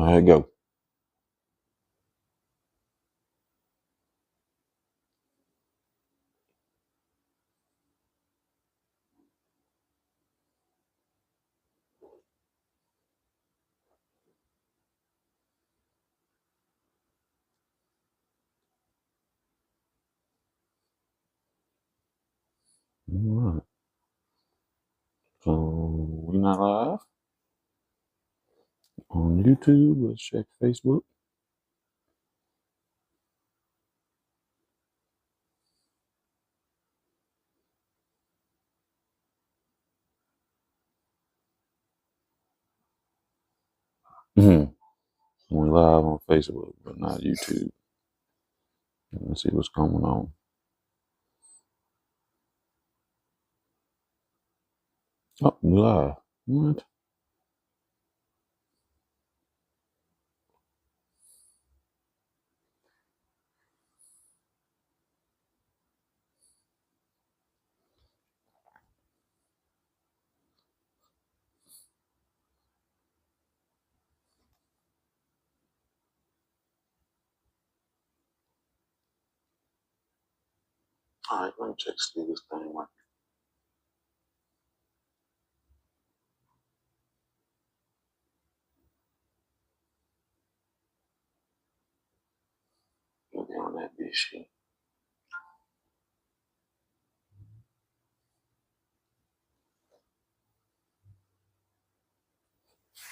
There you go. All right. So we not live on YouTube. Let's check Facebook. Mm-hmm. We live on Facebook, but not YouTube. Let's see what's going on. Oh, we live. What? All right, let me check see this thing. Look on that bitch.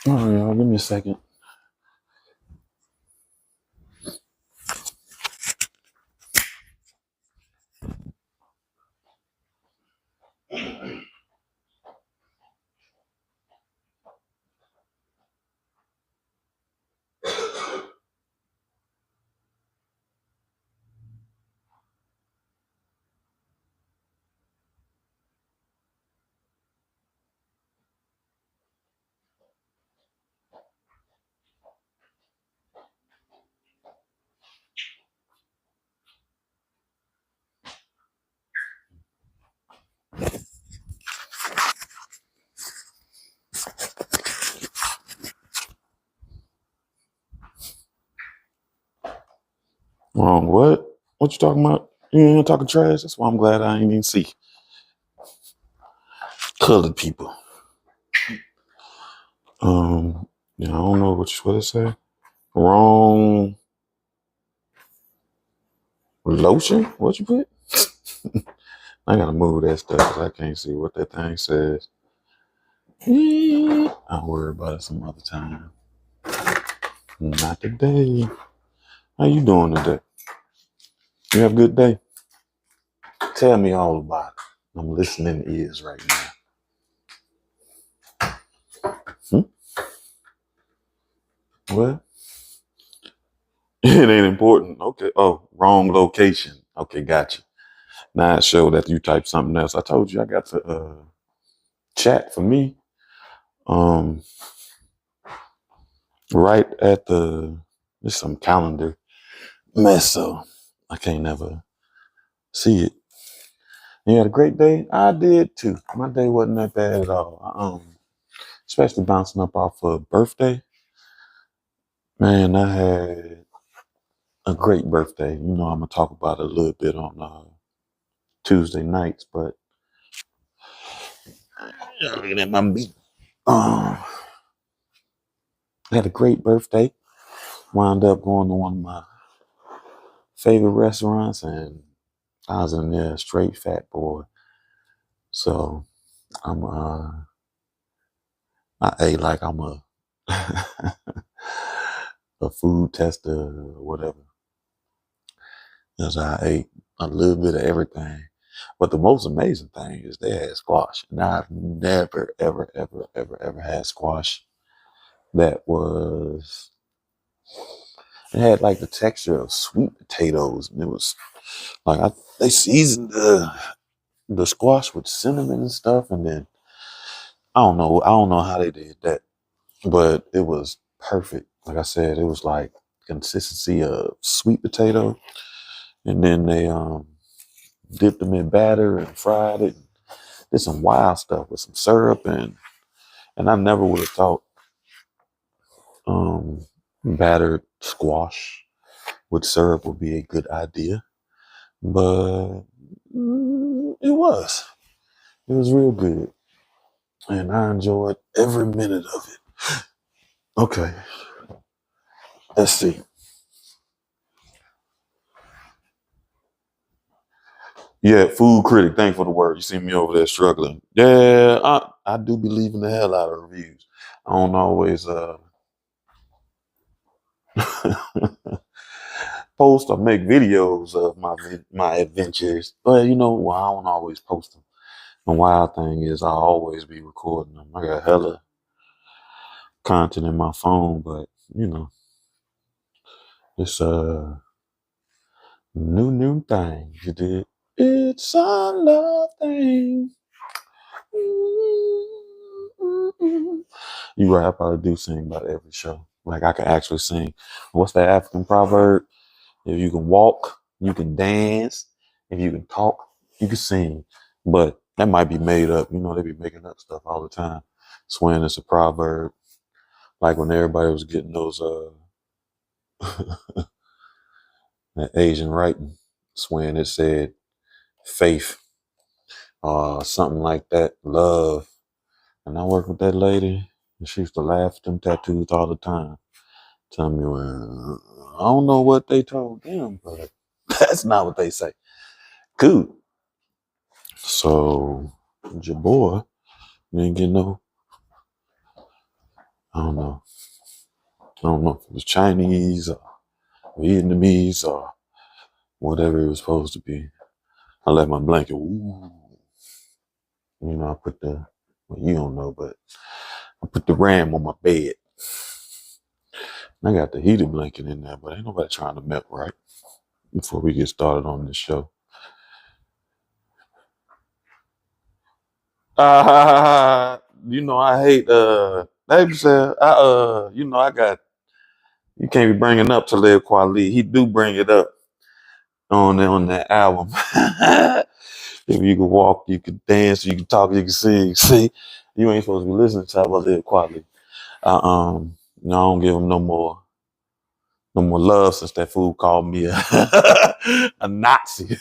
All right, y'all, give me a second. Wrong. What? What you talking about? You ain't talking trash. That's why I'm glad I ain't even see colored people. Yeah, I don't know what it say. Wrong lotion. What you put? I gotta move that stuff because I can't see what that thing says. I'll worry about it some other time. Not today. How you doing today? You have a good day? Tell me all about it. I'm listening ears right now. What? It ain't important. Okay. Oh, wrong location. Okay, gotcha. Now it showed that you typed something else. I told you I got to chat for me. Um, right at there's some calendar mess, so I can't never see it. You had a great day? I did too. My day wasn't that bad at all. Especially bouncing up off a birthday. Man, I had a great birthday. You know, I'm gonna talk about it a little bit on Tuesday nights, but looking at my meat. I had a great birthday. Wound up going to one of my favorite restaurants, and I was in there straight fat boy. So I'm I ate like I'm a a food tester or whatever. As I ate a little bit of everything. But the most amazing thing is they had squash. And I've never, ever, ever, ever, ever had squash that was, it had like the texture of sweet potatoes. And it was like, they seasoned the squash with cinnamon and stuff. And then, I don't know how they did that, but it was perfect. Like I said, it was like consistency of sweet potato. And then they, dipped them in batter and fried it. Did some wild stuff with some syrup and I never would have thought battered squash with syrup would be a good idea. But it was. It was real good. And I enjoyed every minute of it. Okay. Let's see. Yeah, food critic. Thank you for the word. You see me over there struggling. Yeah, I do believe in the hell out of reviews. I don't always post or make videos of my adventures, but well, I don't always post them. The wild thing is I always be recording them. I got hella content in my phone, but it's a new thing. You did. It's a love thing. You right, I probably do sing about every show. Like I can actually sing. What's that African proverb? If you can walk, you can dance. If you can talk, you can sing. But that might be made up. They be making up stuff all the time. Swearing it's a proverb. Like when everybody was getting those that Asian writing, swearing it said faith, something like that, love. And I worked with that lady, and she used to laugh at them tattoos all the time. Tell me, well, I don't know what they told them, but that's not what they say. Cool. So, your boy didn't get no, I don't know. I don't know if it was Chinese or Vietnamese or whatever it was supposed to be. I left my blanket. Ooh. I put you don't know, but I put the RAM on my bed. I got the heated blanket in there, but ain't nobody trying to melt right before we get started on this show. I hate, like you said, I got, you can't be bringing up Talib Kweli. He do bring it up on that album. If you can walk, you can dance, you can talk, you can sing. See, you ain't supposed to be listening to Talib Kweli. I don't give him no more love since that fool called me a Nazi.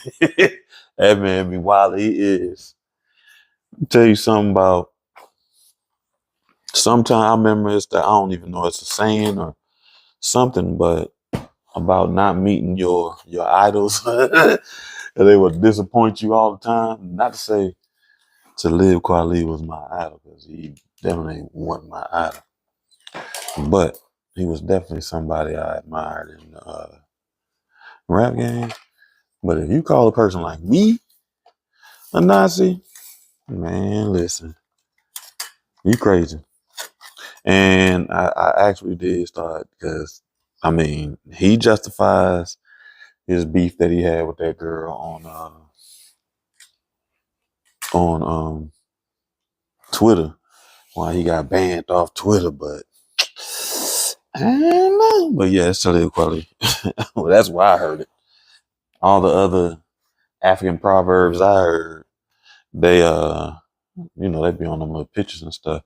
That man be wild. He is. I'll tell you something about. Sometimes I remember it's that I don't even know it's a saying or something, but about not meeting your idols, and they would disappoint you all the time. Not to say Talib Kweli was my idol, because he definitely wasn't my idol, but he was definitely somebody I admired in the rap game. But if you call a person like me a Nazi, man, listen, you crazy. And I actually did start because, he justifies his beef that he had with that girl on Twitter. Why he got banned off Twitter, but I don't know. But yeah, it's Talib Kweli. Well, that's why I heard it. All the other African proverbs I heard, they they be on them little pictures and stuff.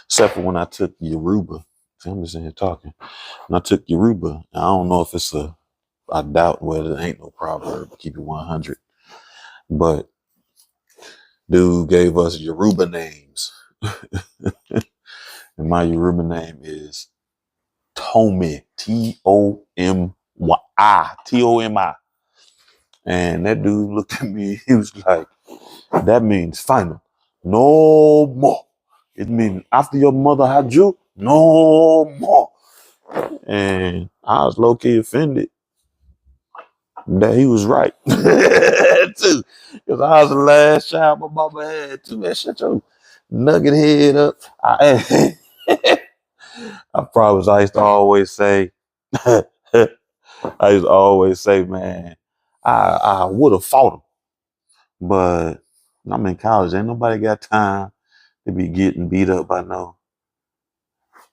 Except for when I took Yoruba. See, I'm just in here talking. When I took Yoruba, I don't know if it's I doubt whether it ain't no proverb, keep it 100. But dude gave us Yoruba names. And my Yoruba name is Tomi, Tomi, Tomi. And that dude looked at me, he was like, that means final. No more. It means after your mother had you, no more. And I was low-key offended that he was right. Too. Because I was the last child my mama had too. Man, shut your nugget head up. I used to always say, man, I would have fought him. But I'm in college. Ain't nobody got time to be getting beat up by no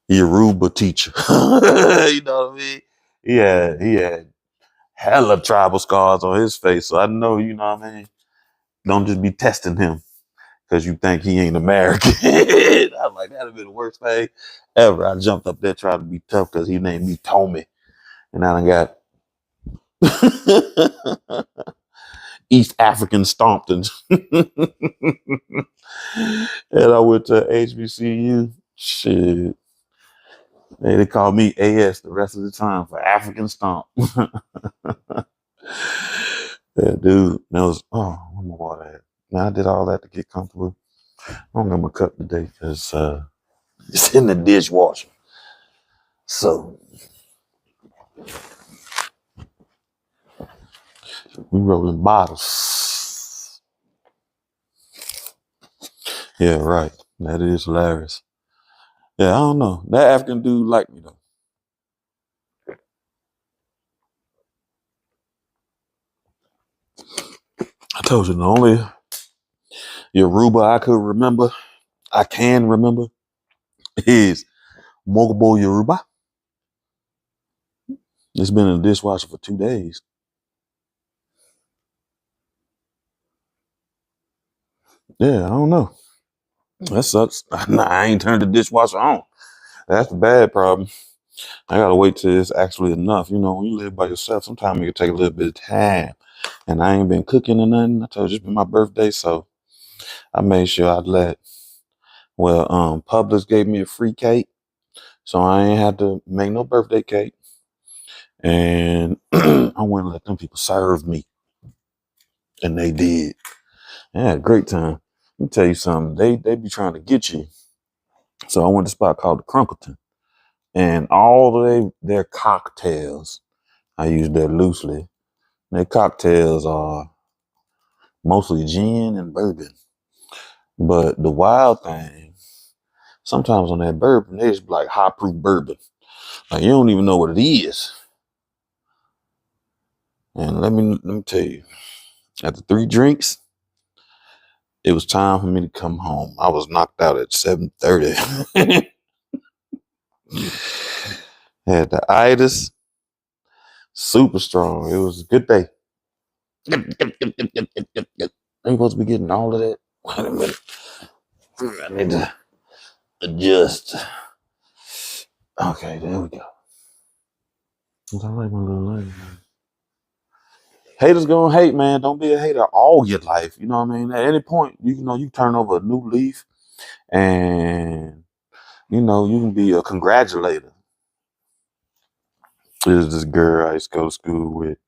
Yoruba teacher. You know what I mean? He had hella tribal scars on his face. So I know, you know what I mean? Don't just be testing him. because you think he ain't American. I'm like, that'd have been the worst thing ever. I jumped up there trying to be tough because he named me Tommy. And I done got East African stomped. And I went to HBCU. Shit. They called me AS the rest of the time for African stomp. Yeah, dude, that was, where my water at? Now I did all that to get comfortable. I'm gonna cup today because it's in the dishwasher. So we rolling bottles. Yeah, right. That is hilarious. Yeah, I don't know. That African dude liked me though. I told you the only Yoruba I can remember, is Mogobo Yoruba. It's been in the dishwasher for 2 days. Yeah, I don't know. That sucks. I ain't turned the dishwasher on. That's the bad problem. I gotta wait till it's actually enough. You know, when you live by yourself, sometimes it can take a little bit of time. And I ain't been cooking or nothing. I told you it's been my birthday, so I made sure Publix gave me a free cake, so I ain't had to make no birthday cake. And I went and let them people serve me. And they did. I had a great time. Let me tell you something. They be trying to get you. So I went to a spot called the Crunkleton. And all of their cocktails, I use that loosely. Their cocktails are mostly gin and bourbon. But the wild thing, sometimes on that bourbon, they just like high proof bourbon. Like you don't even know what it is. And let me tell you, after 3 drinks, it was time for me to come home. I was knocked out at 7:30. Had the itis, super strong. It was a good day. I'm supposed to be getting all of that. Wait a minute. I need to adjust. Okay, there we go. I like my little lady. Haters gonna hate, man. Don't be a hater all your life. You know what I mean? At any point, you turn over a new leaf, and you can be a congratulator. There's this girl I used to go to school with,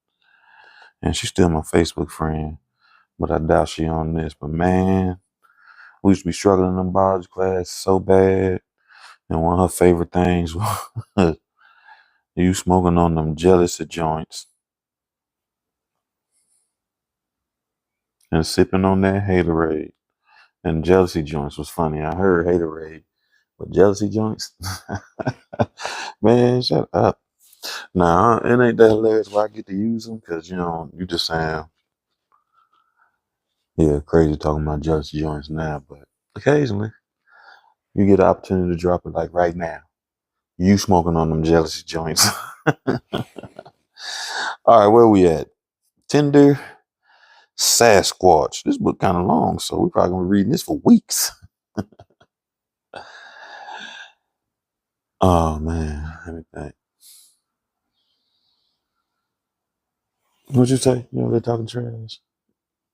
and she's still my Facebook friend, but I doubt she on this. But man, we used to be struggling in biology class so bad, and one of her favorite things was you smoking on them jealousy joints and sipping on that haterade. And jealousy joints was funny. I heard haterade, but jealousy joints, man, shut up. Nah, it ain't that hilarious where I get to use them because you just sound crazy talking about jealousy joints now. But occasionally you get the opportunity to drop it like right now. You smoking on them jealousy joints. All right, where we at? Tinder Sasquatch. This book kind of long, so we're probably gonna be reading this for weeks. Oh man, let me think. What'd you say? They're talking trash.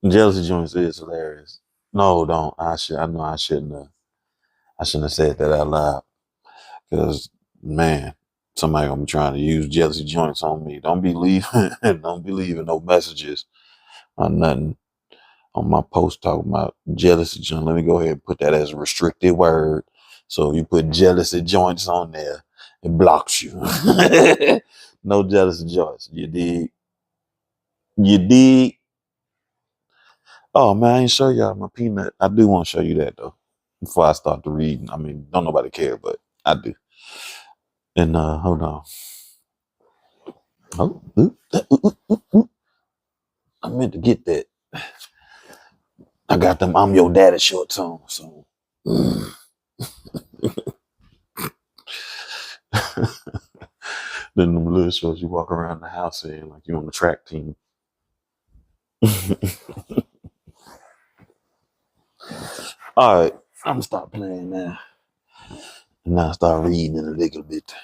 Jealousy joints is hilarious. No, don't. I know I shouldn't have. I shouldn't have said that out loud. Because man, somebody gonna be trying to use jealousy joints on me. Don't be leaving. Don't be leaving no messages or nothing on my post talking about jealousy joint. Let me go ahead and put that as a restricted word. So if you put jealousy joints on there, it blocks you. No jealousy joints. You dig? You dig? Oh man, I ain't show y'all my peanut. I do want to show you that though. Before I start to read. I mean, don't nobody care, but I do. And hold on. Oh, I meant to get that. I got them I'm your daddy shorts on, so then them little shorts you walk around the house in like you on the track team. All right, I'm gonna stop playing now. And now start reading in a little bit.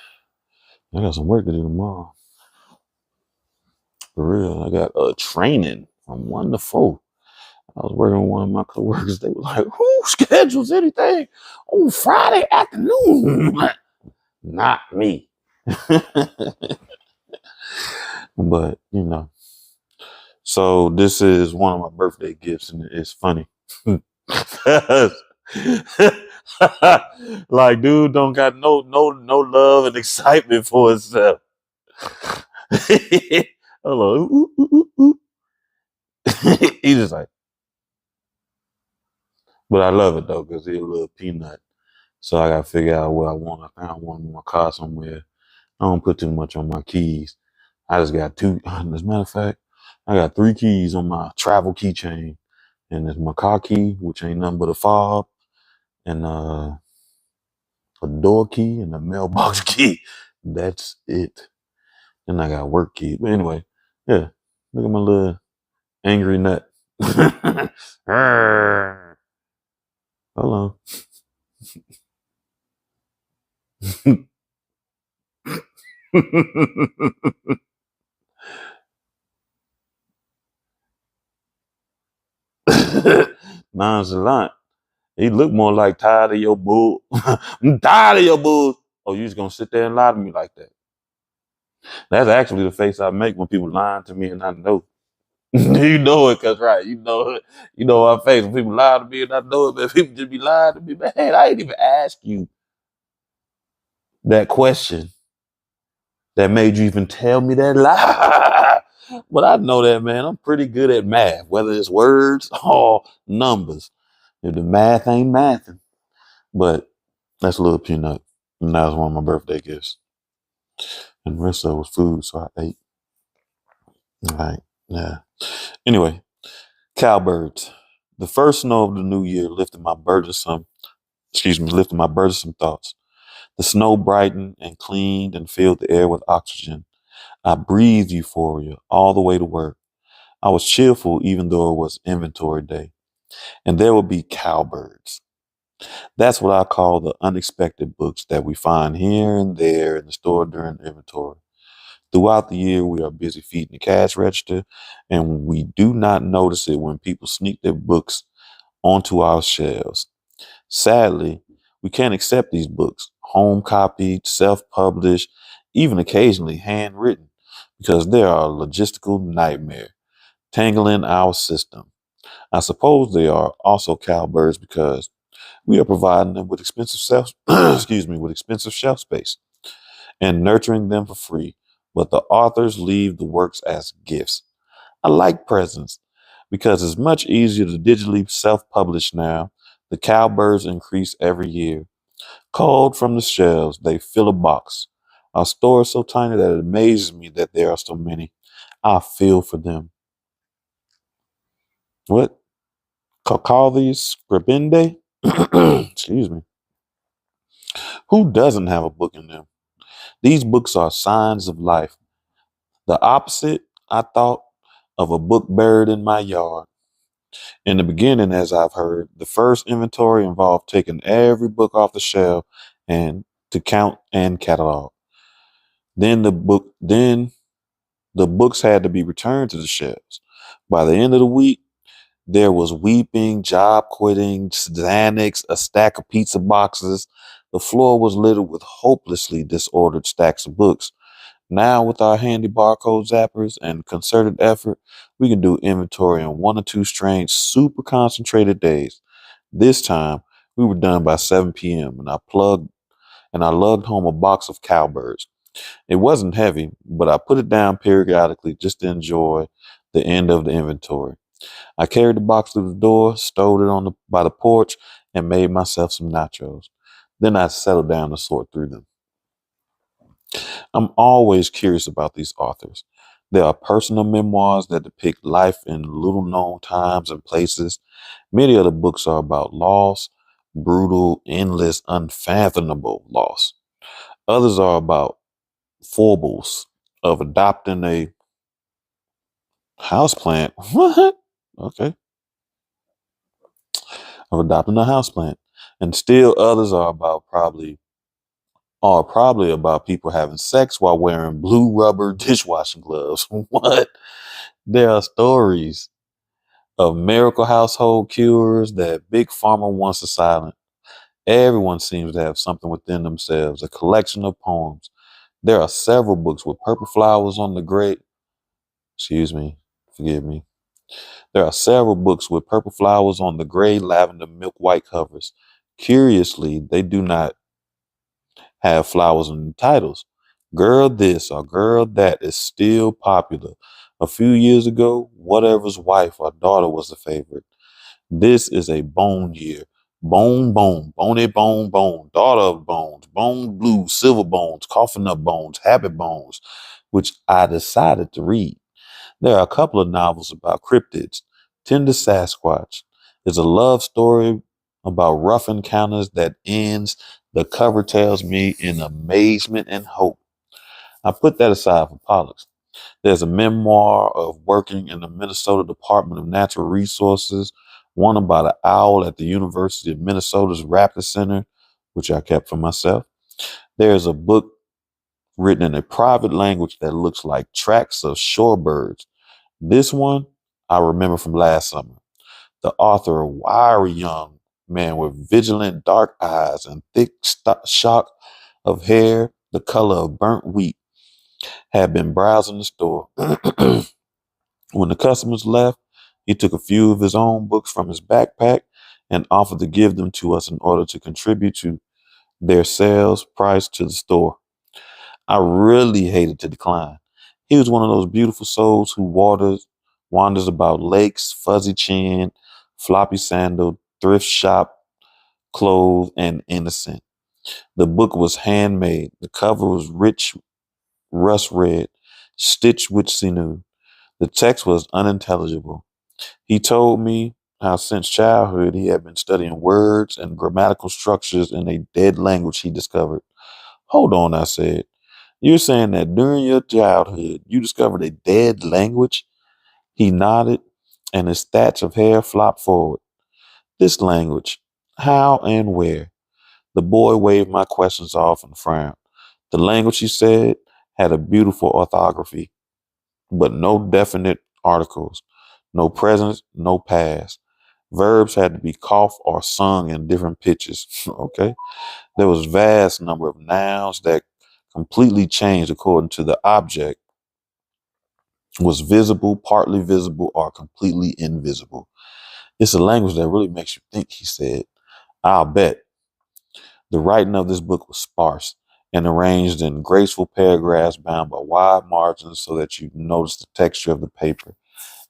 I got some work to do tomorrow. For real. I got training from 1 to 4. I was working with one of my coworkers. They were like, who schedules anything on Friday afternoon? Not me. But, you know. So this is one of my birthday gifts, and it's funny. Like, dude don't got no love and excitement for himself. Hello. Ooh, ooh, ooh, ooh. He's just like, but I love it though, because he's a little peanut. So I gotta figure out what I want. I found one in my car somewhere. I don't put too much on my keys. I just got 2. As a matter of fact, I got 3 keys on my travel keychain. And it's my car key, which ain't nothing but a fob, and a door key and a mailbox key. That's it. Then I got work key. But anyway, yeah. Look at my little angry nut. Hold on. Nonchalant. He looked more like tired of your bull. I'm tired of your bull. Oh, you just gonna sit there and lie to me like that? That's actually the face I make when people lying to me, and I know. You know it, cause right, you know it. You know my face when people lie to me, and I know it. Man, people just be lying to me. Man, I ain't even ask you that question that made you even tell me that lie. But I know that, man. I'm pretty good at math, whether it's words or numbers. If the math ain't mathing, but that's a little peanut. And that was one of my birthday gifts. And the rest of it was food, so I ate. All right. Yeah. Anyway, cowbirds. The first snow of the new year lifted my burdensome thoughts. The snow brightened and cleaned and filled the air with oxygen. I breathed euphoria all the way to work. I was cheerful even though it was inventory day. And there would be cowbirds. That's what I call the unexpected books that we find here and there in the store during inventory. Throughout the year, we are busy feeding the cash register, and we do not notice it when people sneak their books onto our shelves. Sadly, we can't accept these books, home copied, self published, even occasionally handwritten, because they are a logistical nightmare, tangling our system. I suppose they are also cowbirds because we are providing them with expensive with expensive shelf space and nurturing them for free. But the authors leave the works as gifts. I like presents because it's much easier to digitally self-publish now. The cowbirds increase every year. Culled from the shelves, they fill a box. Our store is so tiny that it amazes me that there are so many. I feel for them. What? Call these scribende? Excuse me. Who doesn't have a book in them? These books are signs of life. The opposite, I thought, of a book buried in my yard. In the beginning, as I've heard, the first inventory involved taking every book off the shelf and to count and catalog. Then the books had to be returned to the shelves. By the end of the week, there was weeping, job quitting, Xanax, a stack of pizza boxes. The floor was littered with hopelessly disordered stacks of books. Now, with our handy barcode zappers and concerted effort, we can do inventory in 1 or 2 strange, super concentrated days. This time, we were done by 7 p.m. and I lugged home a box of cowbirds. It wasn't heavy, but I put it down periodically just to enjoy the end of the inventory. I carried the box through the door, stowed it by the porch, and made myself some nachos. Then I settled down to sort through them. I'm always curious about these authors. There are personal memoirs that depict life in little known times and places. Many of the books are about loss, brutal, endless, unfathomable loss. Others are about foibles of adopting a houseplant. What? Okay. of adopting a houseplant. And still others are probably about people having sex while wearing blue rubber dishwashing gloves. What? There are stories of miracle household cures that Big Pharma wants to silence. Everyone seems to have something within themselves, a collection of poems. There are several books with purple flowers on the gray. Excuse me, forgive me. There are several books with purple flowers on the gray, lavender, milk white covers. Curiously, they do not have flowers in the titles. Girl This or Girl That is still popular. A few years ago, whatever's wife or daughter was the favorite. This is a bone year. Bone, bone, bony, bone, bone, daughter of bones, bone blue, silver bones, coffin up bones, happy bones, which I decided to read. There are a couple of novels about cryptids. Tender Sasquatch is a love story about rough encounters that ends, the cover tells me, in amazement and hope. I put that aside for Pollux. There's a memoir of working in the Minnesota Department of Natural Resources, one about an owl at the University of Minnesota's Raptor Center, which I kept for myself. There's a book written in a private language that looks like tracks of shorebirds. This one I remember from last summer. The author, a wiry young man with vigilant dark eyes and thick shock of hair the color of burnt wheat, had been browsing the store. When the customers left, he took a few of his own books from his backpack and offered to give them to us in order to contribute to their sales price to the store. I really hated to decline. He was one of those beautiful souls who wanders about lakes, fuzzy chin, floppy sandal, thrift shop, clothed, and innocent. The book was handmade. The cover was rich rust red, stitched with sinew. The text was unintelligible. He told me how since childhood he had been studying words and grammatical structures in a dead language he discovered. Hold on, I said. You're saying that during your childhood you discovered a dead language? He nodded, and his thatch of hair flopped forward. This language. How and where? The boy waved my questions off and frowned. The language, he said, had a beautiful orthography, but no definite articles, no present, no past. Verbs had to be coughed or sung in different pitches. Okay. There was vast number of nouns that completely changed according to the object was visible, partly visible, or completely invisible. It's a language that really makes you think, he said. I'll bet. The writing of this book was sparse and arranged in graceful paragraphs bound by wide margins so that you notice the texture of the paper.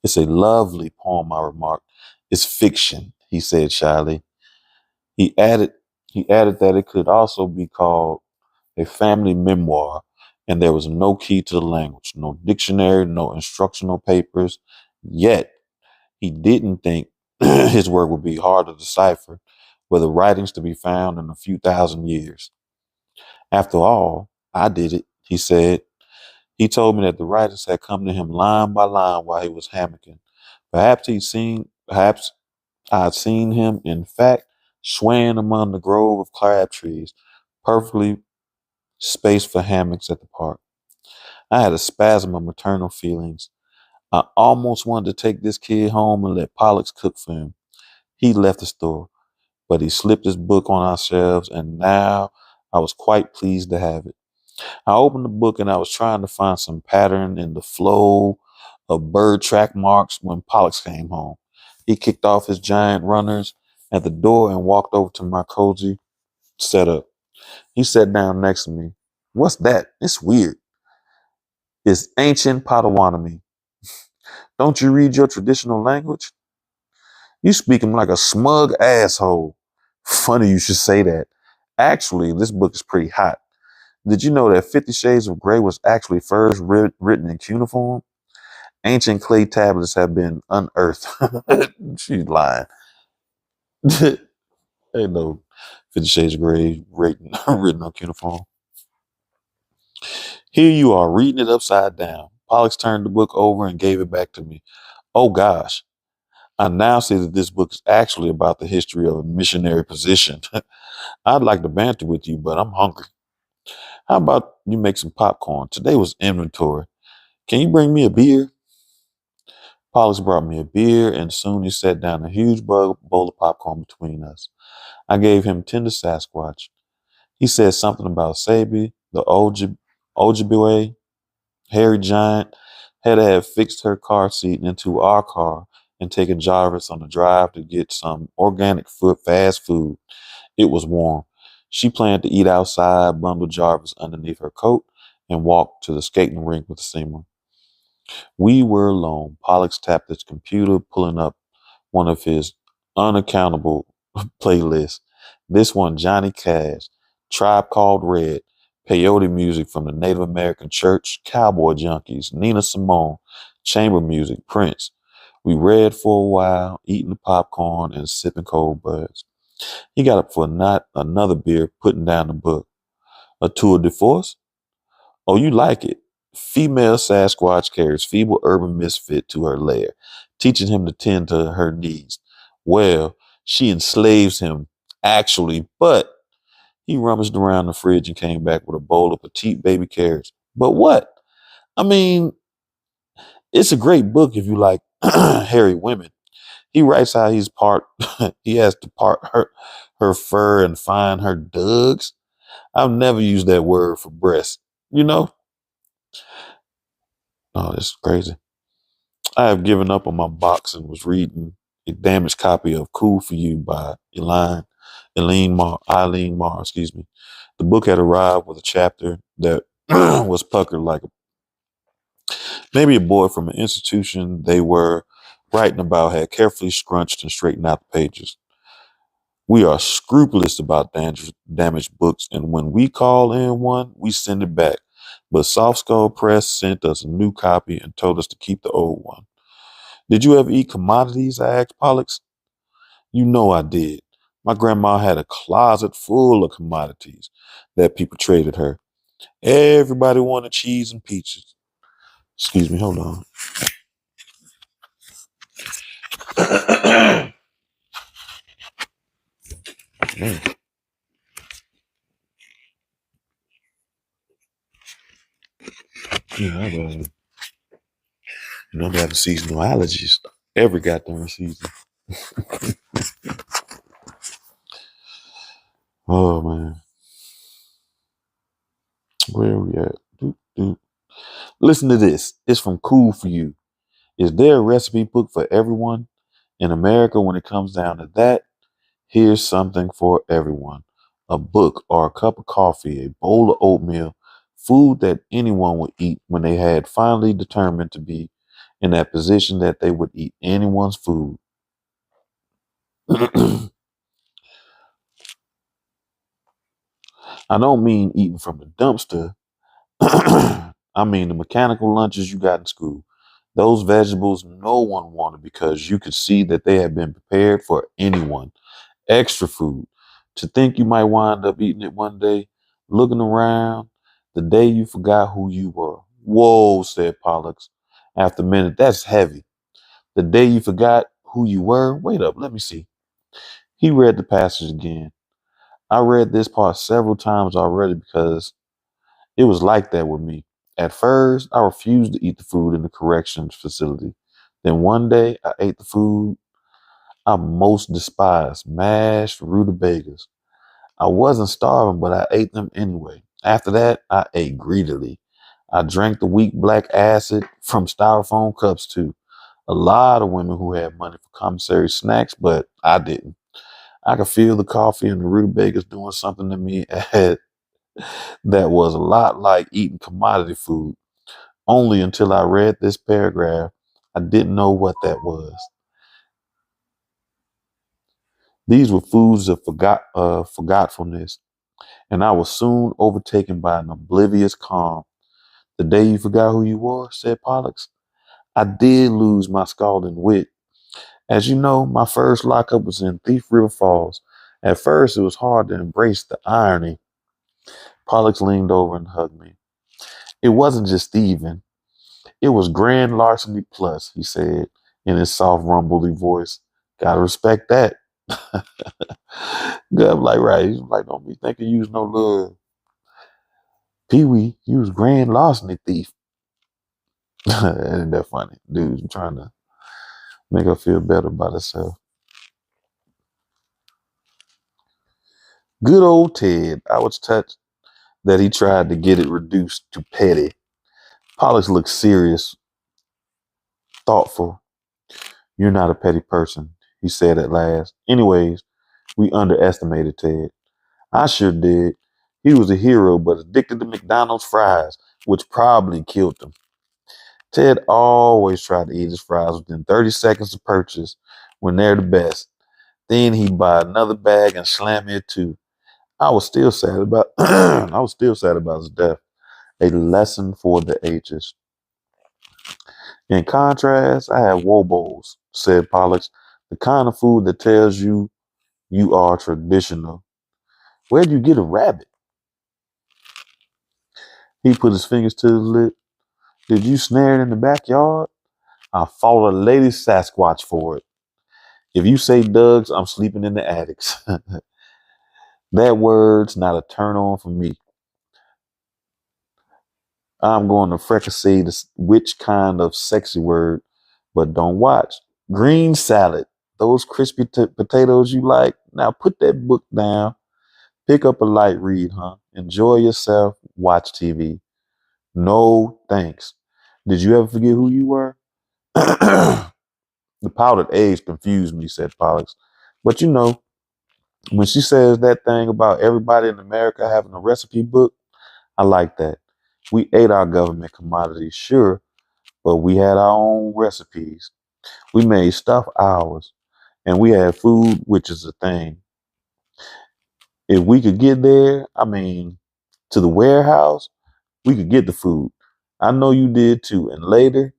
It's a lovely poem, I remarked. It's fiction, he said shyly. He added he added that it could also be called a family memoir, and there was no key to the language, no dictionary, no instructional papers. Yet he didn't think his work would be hard to decipher, with the writings to be found in a few thousand years. After all, I did it, he said. He told me that the writings had come to him line by line while he was hammocking. Perhaps I'd seen him, in fact, swaying among the grove of crab trees, perfectly spaced for hammocks at the park. I had a spasm of maternal feelings. I almost wanted to take this kid home and let Pollux cook for him. He left the store, but he slipped his book on our shelves, and now I was quite pleased to have it. I opened the book and I was trying to find some pattern in the flow of bird track marks when Pollux came home. He kicked off his giant runners at the door and walked over to my cozy setup. He sat down next to me. What's that? It's weird. It's ancient Potawatomi. Don't you read your traditional language? You speak him like a smug asshole. Funny you should say that. Actually, this book is pretty hot. Did you know that 50 Shades of Grey was actually first written in cuneiform? Ancient clay tablets have been unearthed. She's lying. Ain't no 50 Shades of Grey written on cuneiform. Here you are reading it upside down. Pollux turned the book over and gave it back to me. Oh gosh, I now see that this book is actually about the history of a missionary position. I'd like to banter with you, but I'm hungry. How about you make some popcorn? Today was inventory. Can you bring me a beer? Pollux brought me a beer, and soon he set down a huge bowl of popcorn between us. I gave him tender Sasquatch. He said something about Sabi, the Ojibwe, hairy giant, had to have fixed her car seat into our car and taken Jarvis on the drive to get some organic fast food. It was warm. She planned to eat outside, bundled Jarvis underneath her coat, and walked to the skating rink with Seymour. We were alone. Pollux tapped his computer, pulling up one of his unaccountable playlists. This one, Johnny Cash, Tribe Called Red, peyote music from the Native American Church, Cowboy Junkies, Nina Simone, chamber music, Prince. We read for a while, eating the popcorn and sipping cold buds. He got up for another beer, putting down the book. A tour de force? Oh, you like it. Female Sasquatch carries feeble urban misfit to her lair, teaching him to tend to her needs. Well, she enslaves him, actually, but he rummaged around the fridge and came back with a bowl of petite baby carrots. But what? I mean, it's a great book if you like hairy women. He writes how he has to part her fur and find her dugs. I've never used that word for breast, you know? Oh, this is crazy. I have given up on my box and was reading a damaged copy of Cool for You by Eileen Marr, excuse me. The book had arrived with a chapter that was puckered like maybe a boy from an institution they were writing about had carefully scrunched and straightened out the pages. We are scrupulous about damaged books, and when we call in one, we send it back. But Soft Skull Press sent us a new copy and told us to keep the old one. Did you ever eat commodities? I asked Pollux. You know I did. My grandma had a closet full of commodities that people traded her. Everybody wanted cheese and peaches. Excuse me, hold on. Man, yeah, I'm having seasonal allergies every goddamn season. Oh man, where are we at? Doop, doop. Listen to this. It's from Cool for You. Is there a recipe book for everyone? In America, when it comes down to that, here's something for everyone. A book or a cup of coffee, a bowl of oatmeal, food that anyone would eat when they had finally determined to be in that position that they would eat anyone's food. I don't mean eating from the dumpster. I mean the mechanical lunches you got in school. Those vegetables no one wanted because you could see that they had been prepared for anyone. Extra food. To think you might wind up eating it one day, looking around, the day you forgot who you were. Whoa, said Pollux. After a minute, that's heavy. The day you forgot who you were? Wait up, let me see. He read the passage again. I read this part several times already because it was like that with me. At first, I refused to eat the food in the corrections facility. Then one day, I ate the food I most despised, mashed rutabagas. I wasn't starving, but I ate them anyway. After that, I ate greedily. I drank the weak black acid from styrofoam cups too. A lot of women who had money for commissary snacks, but I didn't. I could feel the coffee and the rutabagas doing something to me that was a lot like eating commodity food. Only until I read this paragraph, I didn't know what that was. These were foods of forgetfulness, and I was soon overtaken by an oblivious calm. The day you forgot who you were, said Pollux, I did lose my scalding wit. As you know, my first lockup was in Thief River Falls. At first, it was hard to embrace the irony. Pollux leaned over and hugged me. It wasn't just thieving. It was grand larceny plus, he said. in his soft, rumbly voice. Gotta respect that. Gov like, right. He's like, don't be thinking you was no little Pee-wee. You was grand larceny thief. Ain't that funny? Dude, I'm trying to make her feel better about herself. Good old Ted. I was touched that he tried to get it reduced to petty. Pollux looked serious, thoughtful. You're not a petty person, he said at last. Anyways, we underestimated Ted. I sure did. He was a hero, but addicted to McDonald's fries, which probably killed him. Ted always tried to eat his fries within 30 seconds of purchase when they're the best. Then he'd buy another bag and slam it too. I was still sad about I was still sad about his death. A lesson for the ages. In contrast, I have wobos, said Pollux, the kind of food that tells you you are traditional. Where'd you get a rabbit? He put his fingers to his lip. Did you snare it in the backyard? I fought a lady Sasquatch for it. If you say Doug's, I'm sleeping in the attics. That word's not a turn on for me. I'm going to fricassee this which kind of sexy word, but don't watch. Green salad. Those crispy potatoes you like. Now put that book down. Pick up a light read, huh? Enjoy yourself. Watch TV. No thanks. Did you ever forget who you were? The powdered eggs confused me, said Pollux. But you know, when she says that thing about everybody in America having a recipe book, I like that. We ate our government commodities, sure, but we had our own recipes. We made stuff ours, and we had food, which is a thing. If we could get there, I mean, to the warehouse, we could get the food. I know you did too. And later,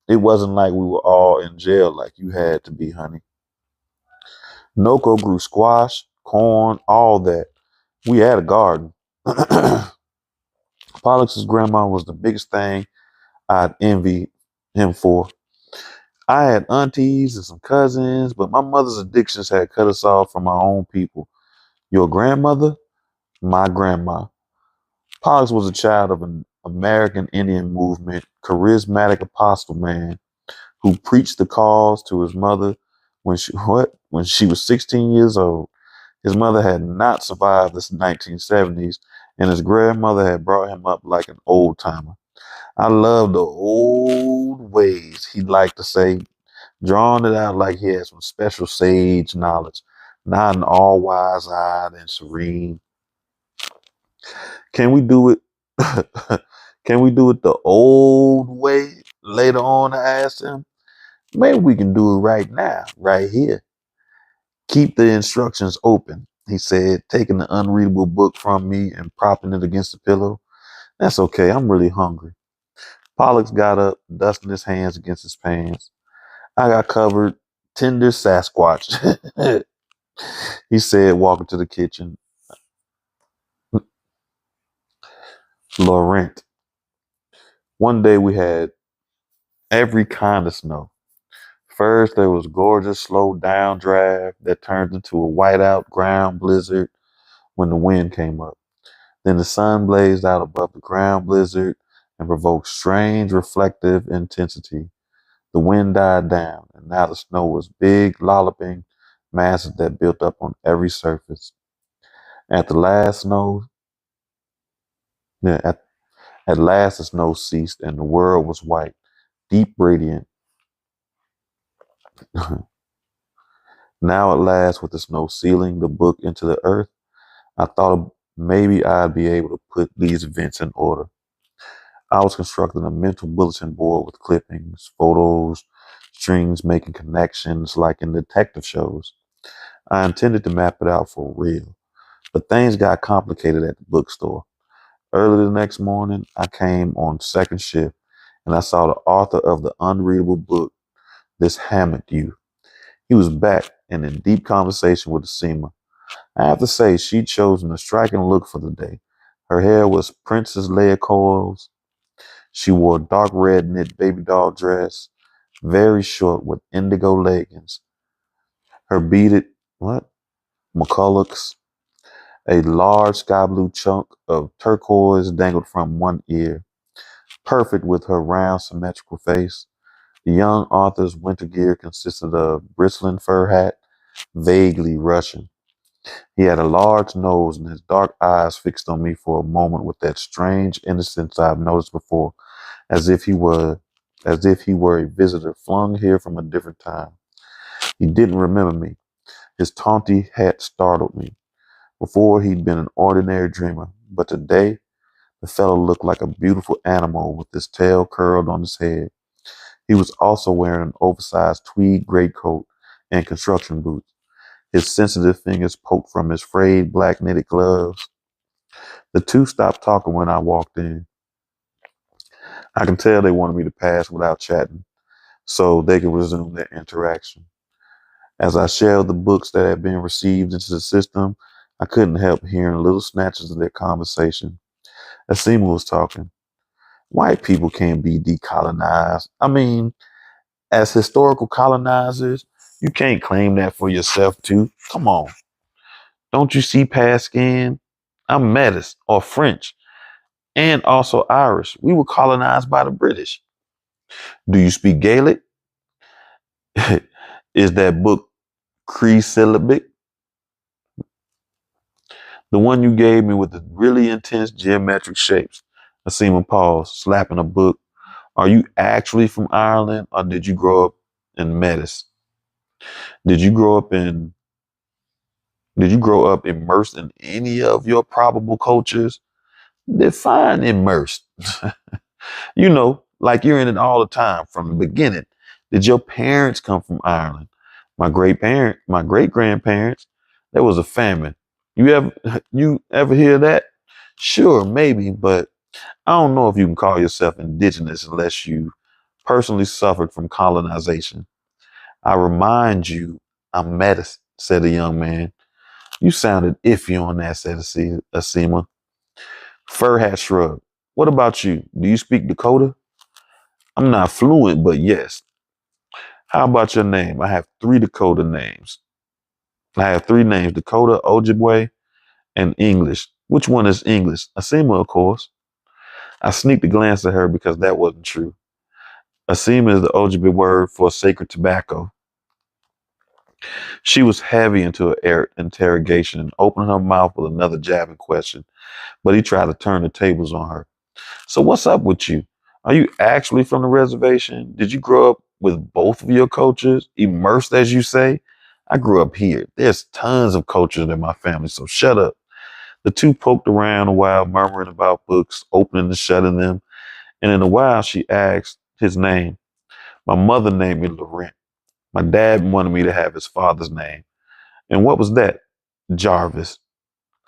it wasn't like we were all in jail like you had to be, honey. Noko grew squash, corn, all that. We had a garden. Pollux's grandma was the biggest thing I'd envy him for. I had aunties and some cousins, but my mother's addictions had cut us off from our own people. Your grandmother? My grandma. Pollux was a child of an American Indian movement, charismatic apostle man who preached the cause to his mother when she was 16 years old. His mother had not survived the 1970s, and his grandmother had brought him up like an old timer. I love the old ways, he'd like to say, drawing it out like he had some special sage knowledge, nodding all wise-eyed and serene. Can we do it? Can we do it the old way? Later on, I asked him. Maybe we can do it right now, right here. Keep the instructions open, he said, taking the unreadable book from me and propping it against the pillow. That's okay. I'm really hungry. Pollux got up, dusting his hands against his pants. I got covered. Tender Sasquatch, he said, walking to the kitchen. Laurent. One day we had every kind of snow. First, there was gorgeous, slow down draft that turned into a whiteout ground blizzard when the wind came up. Then the sun blazed out above the ground blizzard and provoked strange reflective intensity. The wind died down, and now the snow was big, lolloping masses that built up on every surface. At the last snow, yeah, at last the snow ceased, and the world was white, deep radiant. Now at last, with the snow sealing the book into the earth, I thought maybe I'd be able to put these events in order. I was constructing a mental bulletin board with clippings, photos, strings making connections like in detective shows. I intended to map it out for real, but things got complicated at the bookstore. Early the next morning, I came on second shift and I saw the author of the unreadable book, this Hammond youth. He was back and in deep conversation with the seamer. I have to say, she'd chosen a striking look for the day. Her hair was Princess Leia coils. She wore a dark red knit baby doll dress. very short with indigo leggings. Her beaded, what? McCullochs. A large sky blue chunk of turquoise dangled from one ear, perfect with her round, symmetrical face. The young author's winter gear consisted of bristling fur hat, vaguely Russian. He had a large nose and his dark eyes fixed on me for a moment with that strange innocence I've noticed before, as if he were a visitor flung here from a different time. He didn't remember me. His taunty hat startled me. Before he'd been an ordinary dreamer, but today the fellow looked like a beautiful animal with his tail curled on his head. He was also wearing an oversized tweed greatcoat and construction boots. His sensitive fingers poked from his frayed black knitted gloves. The two stopped talking when I walked in. I can tell they wanted me to pass without chatting so they could resume their interaction. As I shelved the books that had been received into the system, I couldn't help hearing little snatches of their conversation. Asima was talking. White people can't be decolonized. I mean, as historical colonizers, you can't claim that for yourself too. Come on. Don't you see Pascan? I'm Metis or French and also Irish. We were colonized by the British. Do you speak Gaelic? Is that book Cree-syllabic? The one you gave me with the really intense geometric shapes. Asima paused, slapping a book. Are you actually from Ireland or did you grow up in Metis? Did you grow up in Did you grow up immersed in any of your probable cultures? Define immersed. Like you're in it all the time from the beginning. Did your parents come from Ireland? My great grandparents, there was a famine. You ever hear that? Sure, maybe, but I don't know if you can call yourself indigenous unless you personally suffered from colonization. I remind you, I'm Metis, said the young man. You sounded iffy on that, said Asima. Fur hat shrugged. What about you? Do you speak Dakota? I'm not fluent, but yes. How about your name? I have three Dakota names. I have three names, Dakota, Ojibwe, and English. Which one is English? Asima, of course. I sneaked a glance at her because that wasn't true. Asima is the Ojibwe word for sacred tobacco. She was heavy into her interrogation and opened her mouth with another jabbing question, but he tried to turn the tables on her. So what's up with you? Are you actually from the reservation? Did you grow up with both of your cultures, immersed as you say? I grew up here. There's tons of cultures in my family, so shut up. The two poked around a while, murmuring about books, opening and shutting them. And in a while, she asked his name. My mother named me Laurent. My dad wanted me to have his father's name. And what was that? Jarvis.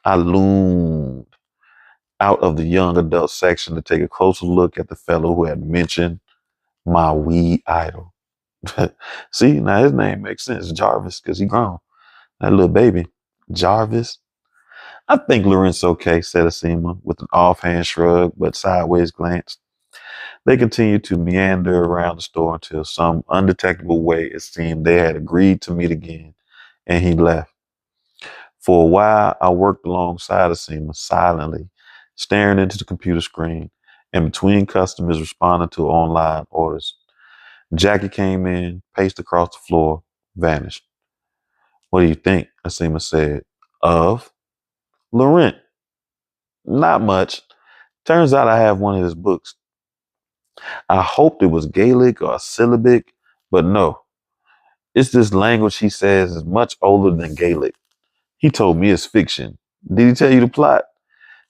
I loomed out of the young adult section to take a closer look at the fellow who had mentioned my wee idol. See, now his name makes sense, Jarvis, because he grown. That little baby, Jarvis. I think Laurent's okay, said Asima with an offhand shrug but sideways glance. They continued to meander around the store until some undetectable way it seemed they had agreed to meet again, and he left. For a while, I worked alongside Asima silently, staring into the computer screen and between customers responding to online orders. Jackie came in, paced across the floor, vanished. What do you think? Asima said. Of? Laurent. Not much. Turns out I have one of his books. I hoped it was Gaelic or syllabic, but no. It's this language he says is much older than Gaelic. He told me it's fiction. Did he tell you the plot?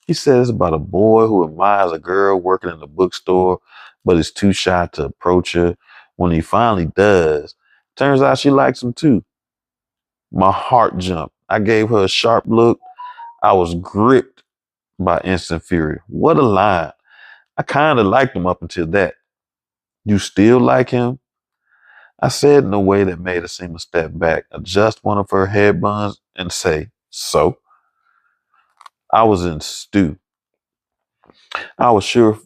He says about a boy who admires a girl working in a bookstore, but is too shy to approach her. When he finally does, turns out she likes him too. My heart jumped. I gave her a sharp look. I was gripped by instant fury. What a line. I kind of liked him up until that. You still like him? I said in a way that made her seem to step back, adjust one of her head buns, and say, so? I was in stew. I was sure,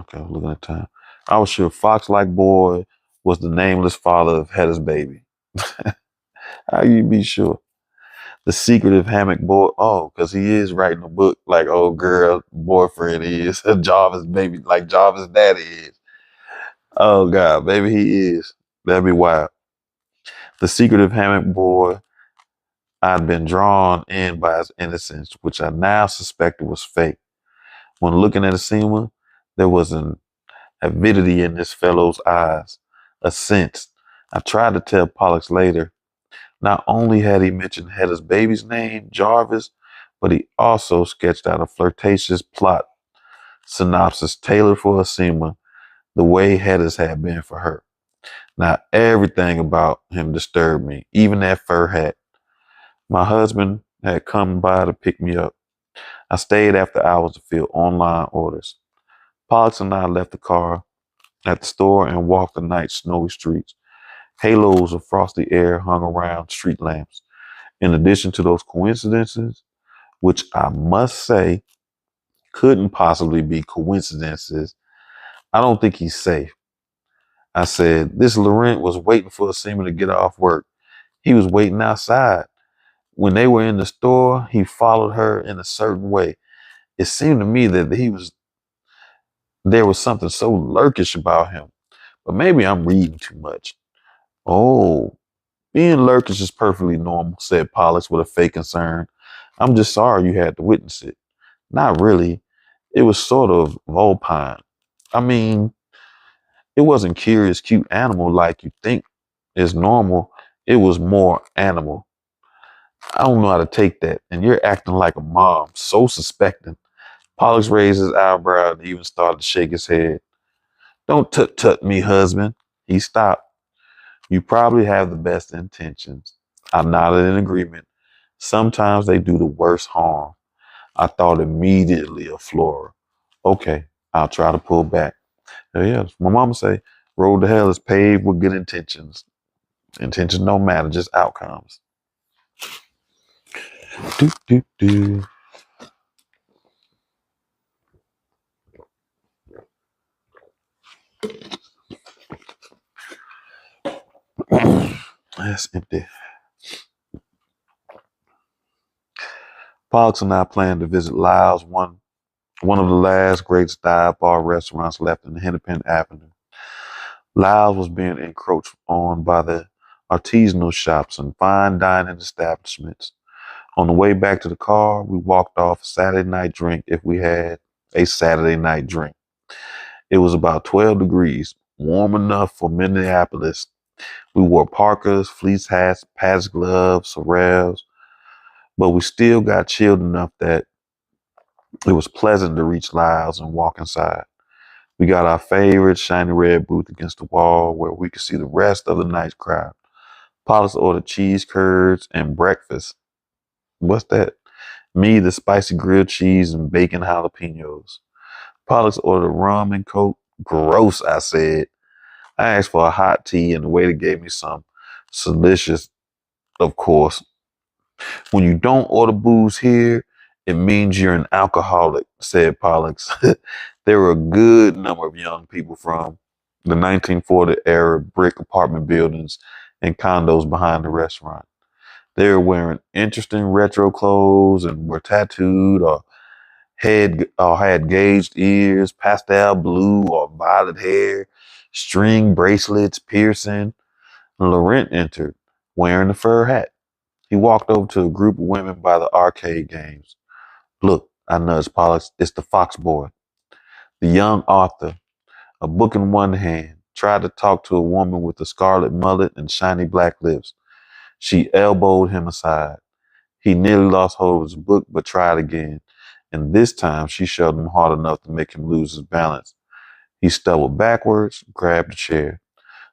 okay, I'm looking at time. I was sure Fox like boy was the nameless father of Hedda's baby. How you be sure? The secretive hammock boy. Oh, because he is writing a book like old girl boyfriend is. Jarvis baby, like Jarvis daddy is. Oh God, baby, he is. That'd be wild. The secretive hammock boy. I'd been drawn in by his innocence, which I now suspected was fake. When looking at Asima, there was an avidity in this fellow's eyes, a sense. I tried to tell Pollux later. Not only had he mentioned Hedda's baby's name, Jarvis, but he also sketched out a flirtatious plot synopsis tailored for Asima the way Hedda's had been for her. Now, everything about him disturbed me, even that fur hat. My husband had come by to pick me up. I stayed after hours to fill online orders. Pollux and I left the car at the store and walked the night snowy streets. Halos of frosty air hung around street lamps. In addition to those coincidences, which I must say couldn't possibly be coincidences, I don't think he's safe. I said, this Laurent was waiting for a seaman to get off work. He was waiting outside. When they were in the store, he followed her in a certain way. It seemed to me that there was something so lurkish about him. But maybe I'm reading too much. Oh, being lurkish is perfectly normal, said Pollux with a fake concern. I'm just sorry you had to witness it. Not really. It was sort of vulpine. I mean, it wasn't curious, cute animal like you think is normal. It was more animal. I don't know how to take that. And you're acting like a mom, so suspecting. Pollux raised his eyebrow and even started to shake his head. Don't tut-tut me, husband. He stopped. You probably have the best intentions. I nodded in agreement. Sometimes they do the worst harm. I thought immediately of Flora. Okay, I'll try to pull back. Yeah, my mama say, road to hell is paved with good intentions. Intentions don't matter, just outcomes. Do, do, do. That's empty. Pollux and I planned to visit Lyle's, one of the last great dive bar restaurants left in Hennepin Avenue. Lyle's was being encroached on by the artisanal shops and fine dining establishments. On the way back to the car, we walked off a Saturday night drink if we had a Saturday night drink. It was about 12 degrees, warm enough for Minneapolis. We wore parkas, fleece hats, pads gloves, sorrels, but we still got chilled enough that it was pleasant to reach Lyle's and walk inside. We got our favorite shiny red booth against the wall where we could see the rest of the night's crowd. Pollux ordered cheese curds and breakfast. What's that? Me, the spicy grilled cheese and bacon jalapenos. Pollux ordered rum and coke. Gross, I said. I asked for a hot tea and the waiter gave me some. Delicious, of course. When you don't order booze here, it means you're an alcoholic, said Pollux. There were a good number of young people from the 1940 era brick apartment buildings and condos behind the restaurant. They were wearing interesting retro clothes and were tattooed or had gauged ears, pastel blue or violet hair, string bracelets, piercing. Laurent entered, wearing a fur hat. He walked over to a group of women by the arcade games. Look, I nudged Pollux, it's the Fox boy. The young author, a book in one hand, tried to talk to a woman with a scarlet mullet and shiny black lips. She elbowed him aside. He nearly lost hold of his book, but tried again. And this time she shoved him hard enough to make him lose his balance. He stumbled backwards, grabbed a chair.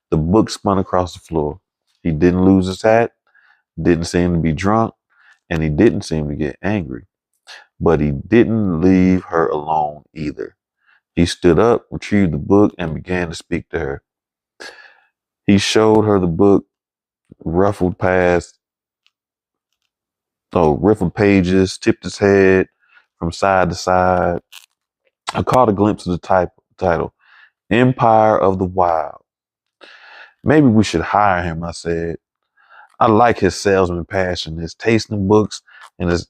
The book spun across the floor. He didn't lose his hat, didn't seem to be drunk, and he didn't seem to get angry. But he didn't leave her alone either. He stood up, retrieved the book, and began to speak to her. He showed her the book, ruffled past, riffled pages, tipped his head from side to side. I caught a glimpse of the title, Empire of the Wild. Maybe we should hire him, I said. I like his salesman passion, his taste in books, and it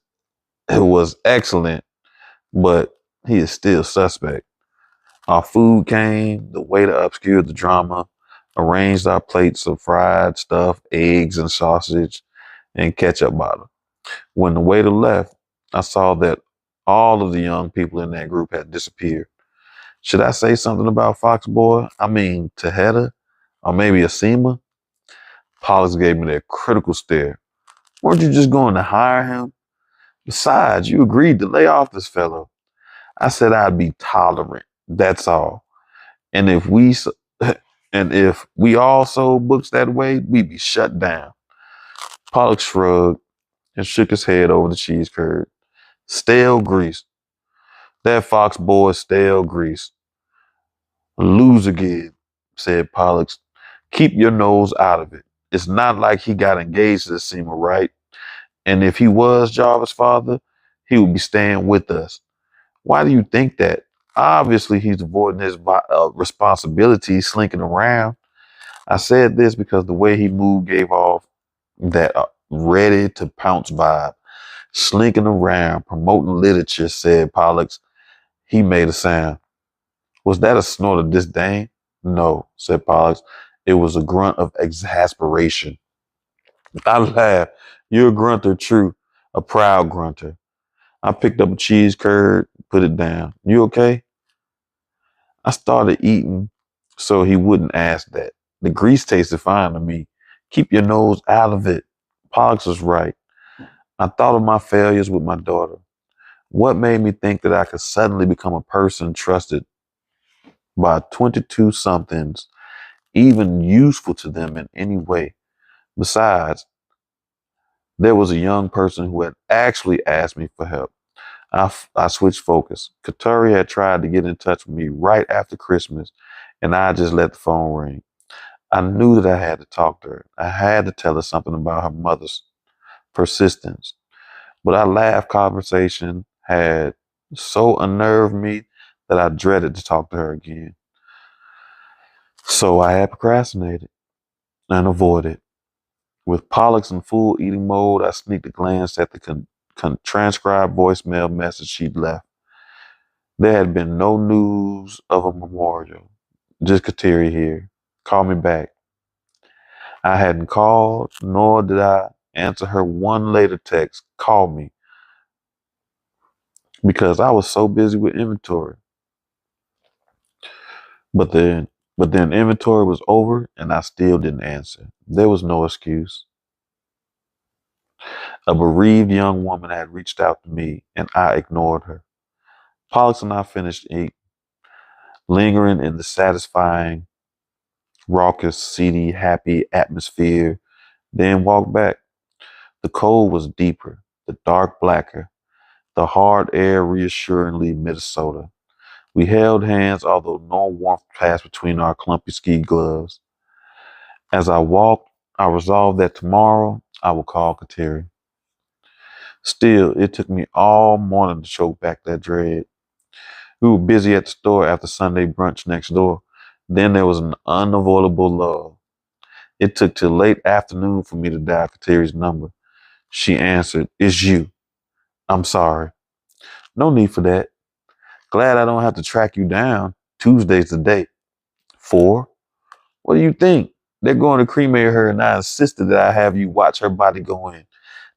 was excellent, but he is still suspect. Our food came, the waiter obscured the drama, arranged our plates of fried stuff, eggs and sausage, and ketchup bottle. When the waiter left, I saw that all of the young people in that group had disappeared. Should I say something about Fox Boy? I mean, Taheta? Or maybe Asima? Pollux gave me that critical stare. Weren't you just going to hire him? Besides, you agreed to lay off this fellow. I said I'd be tolerant. That's all. And if we and if we all sold books that way, we'd be shut down. Pollux shrugged and shook his head over the cheese curd. Stale grease. That Fox Boy is stale grease. Lose again, said Pollux. Keep your nose out of it. It's not like he got engaged to Seema, right? And if he was Jarvis' father, he would be staying with us. Why do you think that? Obviously, he's avoiding his responsibilities, slinking around. I said this because the way he moved gave off that ready to pounce vibe. Slinking around, promoting literature, said Pollux. He made a sound. Was that a snort of disdain? No, said Pollux. It was a grunt of exasperation. I laughed. You're a grunter, true. A proud grunter. I picked up a cheese curd, put it down. You okay? I started eating so he wouldn't ask that. The grease tasted fine to me. Keep your nose out of it. Pollux was right. I thought of my failures with my daughter. What made me think that I could suddenly become a person trusted by 22 somethings, even useful to them in any way? Besides, there was a young person who had actually asked me for help. I switched focus. Katuri had tried to get in touch with me right after Christmas, and I just let the phone ring. I knew that I had to talk to her. I had to tell her something about her mother's persistence. But our laugh conversation had so unnerved me that I dreaded to talk to her again. So I had procrastinated and avoided. With Pollux in full eating mode, I sneaked a glance at the transcribed voicemail message she'd left. There had been no news of a memorial. Just Kateri here. Call me back. I hadn't called, nor did I answer her one later text, call me, because I was so busy with inventory. But then, inventory was over and I still didn't answer. There was no excuse. A bereaved young woman had reached out to me and I ignored her. Pollux and I finished eating, lingering in the satisfying, raucous, seedy, happy atmosphere, then walked back. The cold was deeper, the dark blacker, the hard air reassuringly Minnesota. We held hands, although no warmth passed between our clumpy ski gloves. As I walked, I resolved that tomorrow I would call Kateri. Still, it took me all morning to choke back that dread. We were busy at the store after Sunday brunch next door. Then there was an unavoidable lull. It took till late afternoon for me to dial Kateri's number. She answered, "It's you. I'm sorry." "No need for that. Glad I don't have to track you down. Tuesday's the date." "4? What do you think? They're going to cremate her and I insisted that I have you watch her body go in.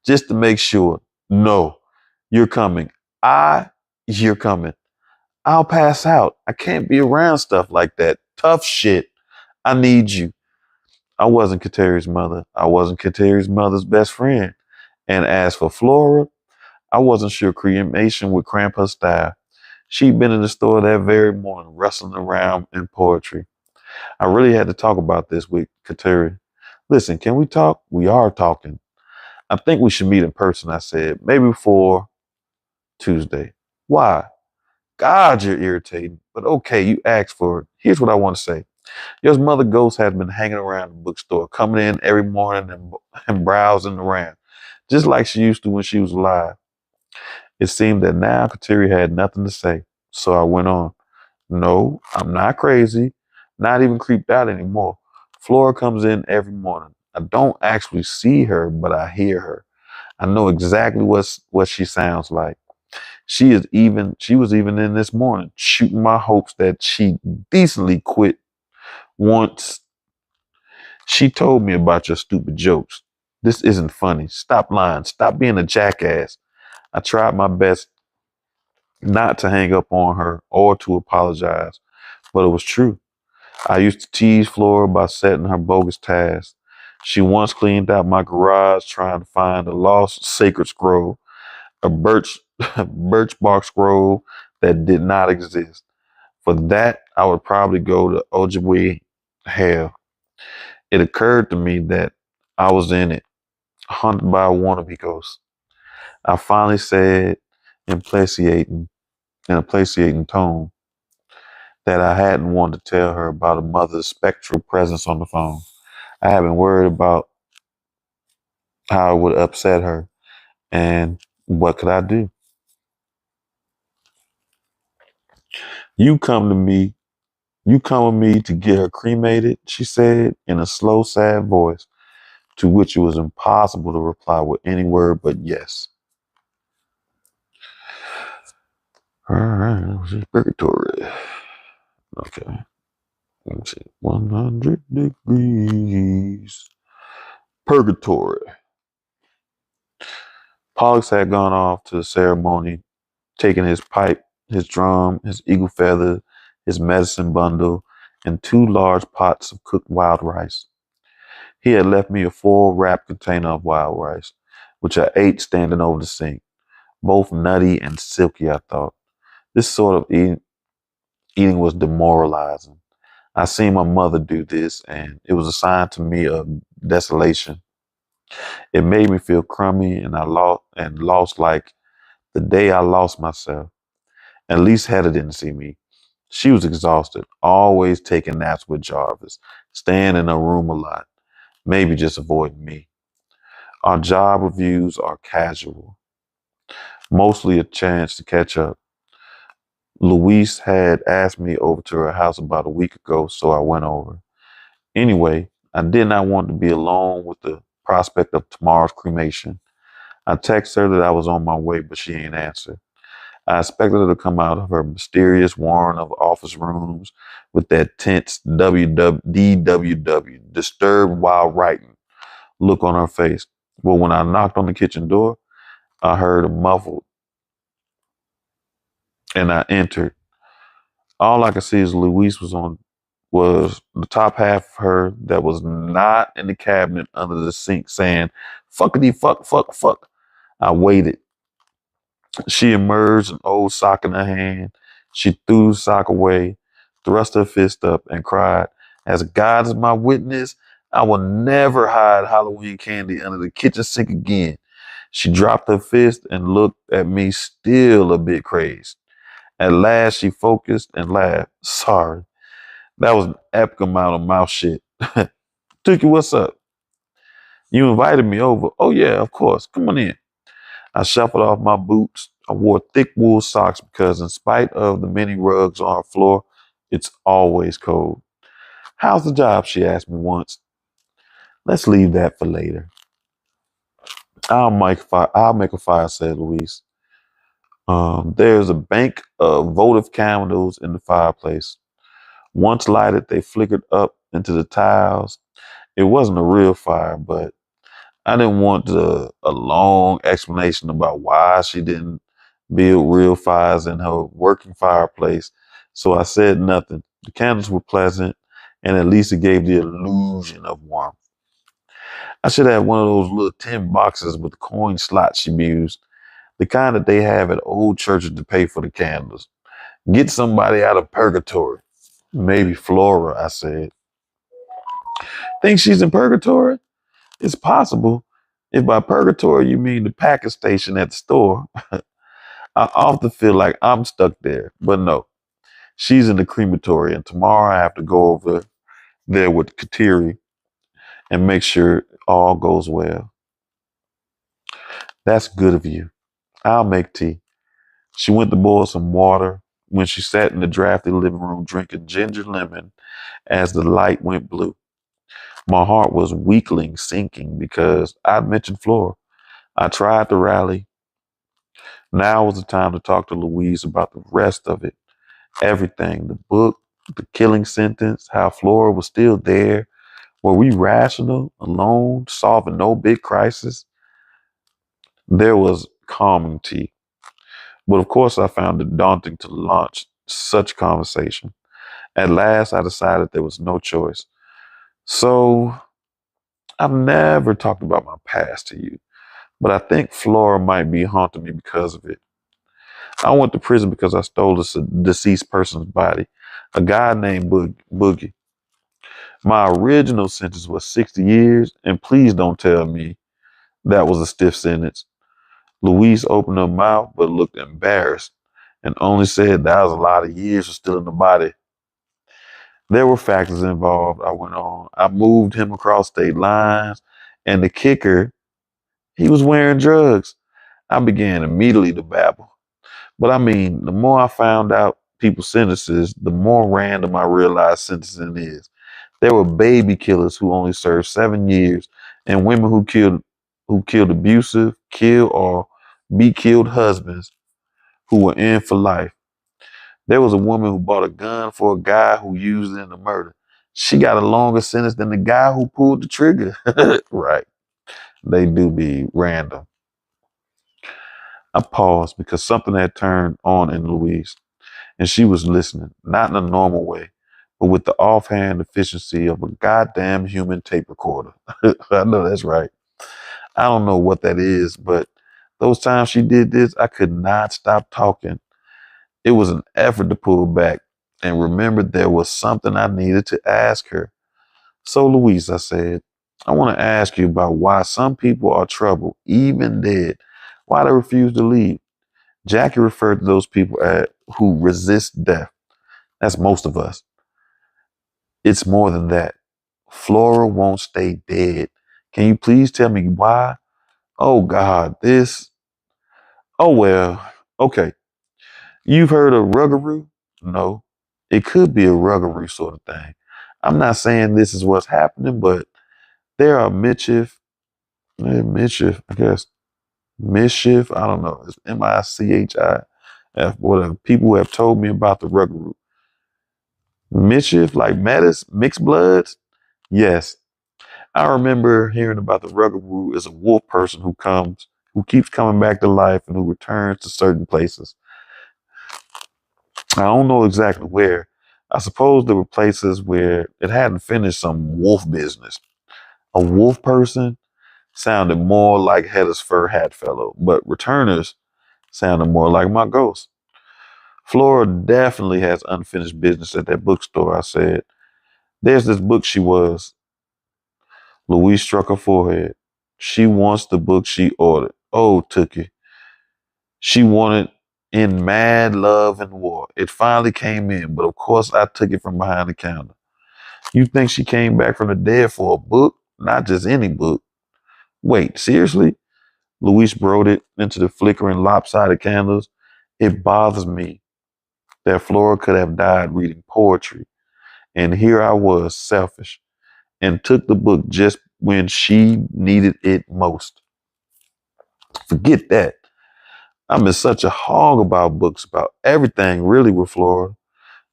Just to make sure." "No. You're coming. You're coming. I'll pass out. I can't be around stuff like that. Tough shit. I need you." I wasn't Kateri's mother. I wasn't Kateri's mother's best friend. And as for Flora, I wasn't sure cremation would cramp her style. She'd been in the store that very morning, rustling around in poetry. I really had to talk about this with Kateri. "Listen, can we talk?" "We are talking." "I think we should meet in person," I said. "Maybe for Tuesday." "Why?" "God, you're irritating. But okay, you asked for it. Here's what I want to say. Your mother ghost has been hanging around the bookstore, coming in every morning and browsing around, just like she used to when she was alive." It seemed that now Kateri had nothing to say. So I went on. "No, I'm not crazy. Not even creeped out anymore. Flora comes in every morning. I don't actually see her, but I hear her. I know exactly what she sounds like. She was even in this morning shooting my hopes that she decently quit once she told me about your stupid jokes. This isn't funny. Stop lying. Stop being a jackass. I tried my best not to hang up on her or to apologize, but it was true. I used to tease Flora by setting her bogus tasks. She once cleaned out my garage trying to find a lost sacred scroll, a birch birch bark scroll that did not exist. For that, I would probably go to Ojibwe hell. It occurred to me that I was in it, hunted by a wannabe ghost. I finally said in in a placating tone that I hadn't wanted to tell her about a mother's spectral presence on the phone. I had been worried about how it would upset her, and what could I do? You come to me, you come with me to get her cremated, she said in a slow, sad voice, to which it was impossible to reply with any word but yes. All right, let's see, purgatory. Okay, let's see, 100 degrees. Purgatory. Pollux had gone off to the ceremony, taking his pipe, his drum, his eagle feather, his medicine bundle, and 2 large pots of cooked wild rice. He had left me a full wrapped container of wild rice, which I ate standing over the sink, both nutty and silky, I thought. This sort of eating was demoralizing. I seen my mother do this, and it was a sign to me of desolation. It made me feel crummy, and I lost like the day I lost myself. At least Hedda didn't see me. She was exhausted, always taking naps with Jarvis, staying in her room a lot, maybe just avoiding me. Our job reviews are casual, mostly a chance to catch up. Louise had asked me over to her house about a week ago, so I went over. Anyway, I did not want to be alone with the prospect of tomorrow's cremation. I texted her that I was on my way, but she ain't answered. I expected her to come out of her mysterious warren of office rooms with that tense WWDWW, disturbed while writing, look on her face. But when I knocked on the kitchen door, I heard a muffled and I entered. All I could see is Louise was the top half of her that was not in the cabinet under the sink saying, fuckity fuck, fuck, fuck. I waited. She emerged, an old sock in her hand. She threw the sock away, thrust her fist up, and cried, as God is my witness, I will never hide Halloween candy under the kitchen sink again. She dropped her fist and looked at me, still a bit crazed. At last, she focused and laughed. Sorry. That was an epic amount of mouth shit. Tookie, what's up? You invited me over. Oh, yeah, of course. Come on in. I shuffled off my boots. I wore thick wool socks because, in spite of the many rugs on our floor, it's always cold. How's the job? She asked me once. Let's leave that for later. I'll make a fire, said Louise. There's a bank of votive candles in the fireplace. Once lighted, they flickered up into the tiles. It wasn't a real fire, but I didn't want a long explanation about why she didn't build real fires in her working fireplace, so I said nothing. The candles were pleasant, and at least it gave the illusion of warmth. I should have one of those little tin boxes with coin slots she used, the kind that they have at old churches to pay for the candles. Get somebody out of purgatory. Maybe Flora, I said. Think she's in purgatory? It's possible. If by purgatory you mean the package station at the store, I often feel like I'm stuck there. But no, she's in the crematory, and tomorrow I have to go over there with Kateri and make sure all goes well. That's good of you. I'll make tea. She went to boil some water when she sat in the drafty living room drinking ginger lemon as the light went blue. My heart was weakling, sinking because I'd mentioned Flora. I tried to rally. Now was the time to talk to Louise about the rest of it. Everything, the book, the killing sentence, how Flora was still there. Were we rational, alone, solving no big crisis? There was calming tea. But of course, I found it daunting to launch such conversation. At last, I decided there was no choice. So, I've never talked about my past to you, but I think Flora might be haunting me because of it. I went to prison because I stole a deceased person's body, a guy named Boogie. My original sentence was 60 years, and please don't tell me that was a stiff sentence. Louise opened her mouth but looked embarrassed and only said that was a lot of years for stealing the body. There were factors involved, I went on. I moved him across state lines, and the kicker, he was wearing drugs. I began immediately to babble. But I mean, the more I found out people's sentences, the more random I realized sentencing is. There were baby killers who only served 7 years, and women who killed abusive, kill or be killed husbands who were in for life. There was a woman who bought a gun for a guy who used it in the murder. She got a longer sentence than the guy who pulled the trigger. Right. They do be random. I paused because something had turned on in Louise, and she was listening, not in a normal way, but with the offhand efficiency of a goddamn human tape recorder. I know that's right. I don't know what that is, but those times she did this, I could not stop talking. It was an effort to pull back and remember there was something I needed to ask her. So, Louise, I said, I want to ask you about why some people are troubled, even dead, why they refuse to leave. Jackie referred to those people who resist death. That's most of us. It's more than that. Flora won't stay dead. Can you please tell me why? Oh, God, this. Oh, well, okay. You've heard of Ruggaroo? No. It could be a Ruggaroo sort of thing. I'm not saying this is what's happening, but there are mischief, I guess. Mischief, I don't know. It's Michif, whatever. People who have told me about the Ruggaroo. Mischief, like Metis, mixed bloods? Yes. I remember hearing about the Ruggaroo as a wolf person who keeps coming back to life and who returns to certain places. I don't know exactly where. I suppose there were places where it hadn't finished some wolf business. A wolf person sounded more like Hedda's fur hat fellow, but returners sounded more like my ghost. Flora definitely has unfinished business at that bookstore, I said. There's this book she was. Louise struck her forehead. She wants the book she ordered. Oh, Tookie. She wanted In Mad Love and War. It finally came in, but of course I took it from behind the counter. You think she came back from the dead for a book? Not just any book. Wait, seriously? Luis brooded into the flickering lopsided candles. It bothers me that Flora could have died reading poetry. And here I was, selfish, and took the book just when she needed it most. Forget that. I'm in such a hog about books, about everything really with Flora.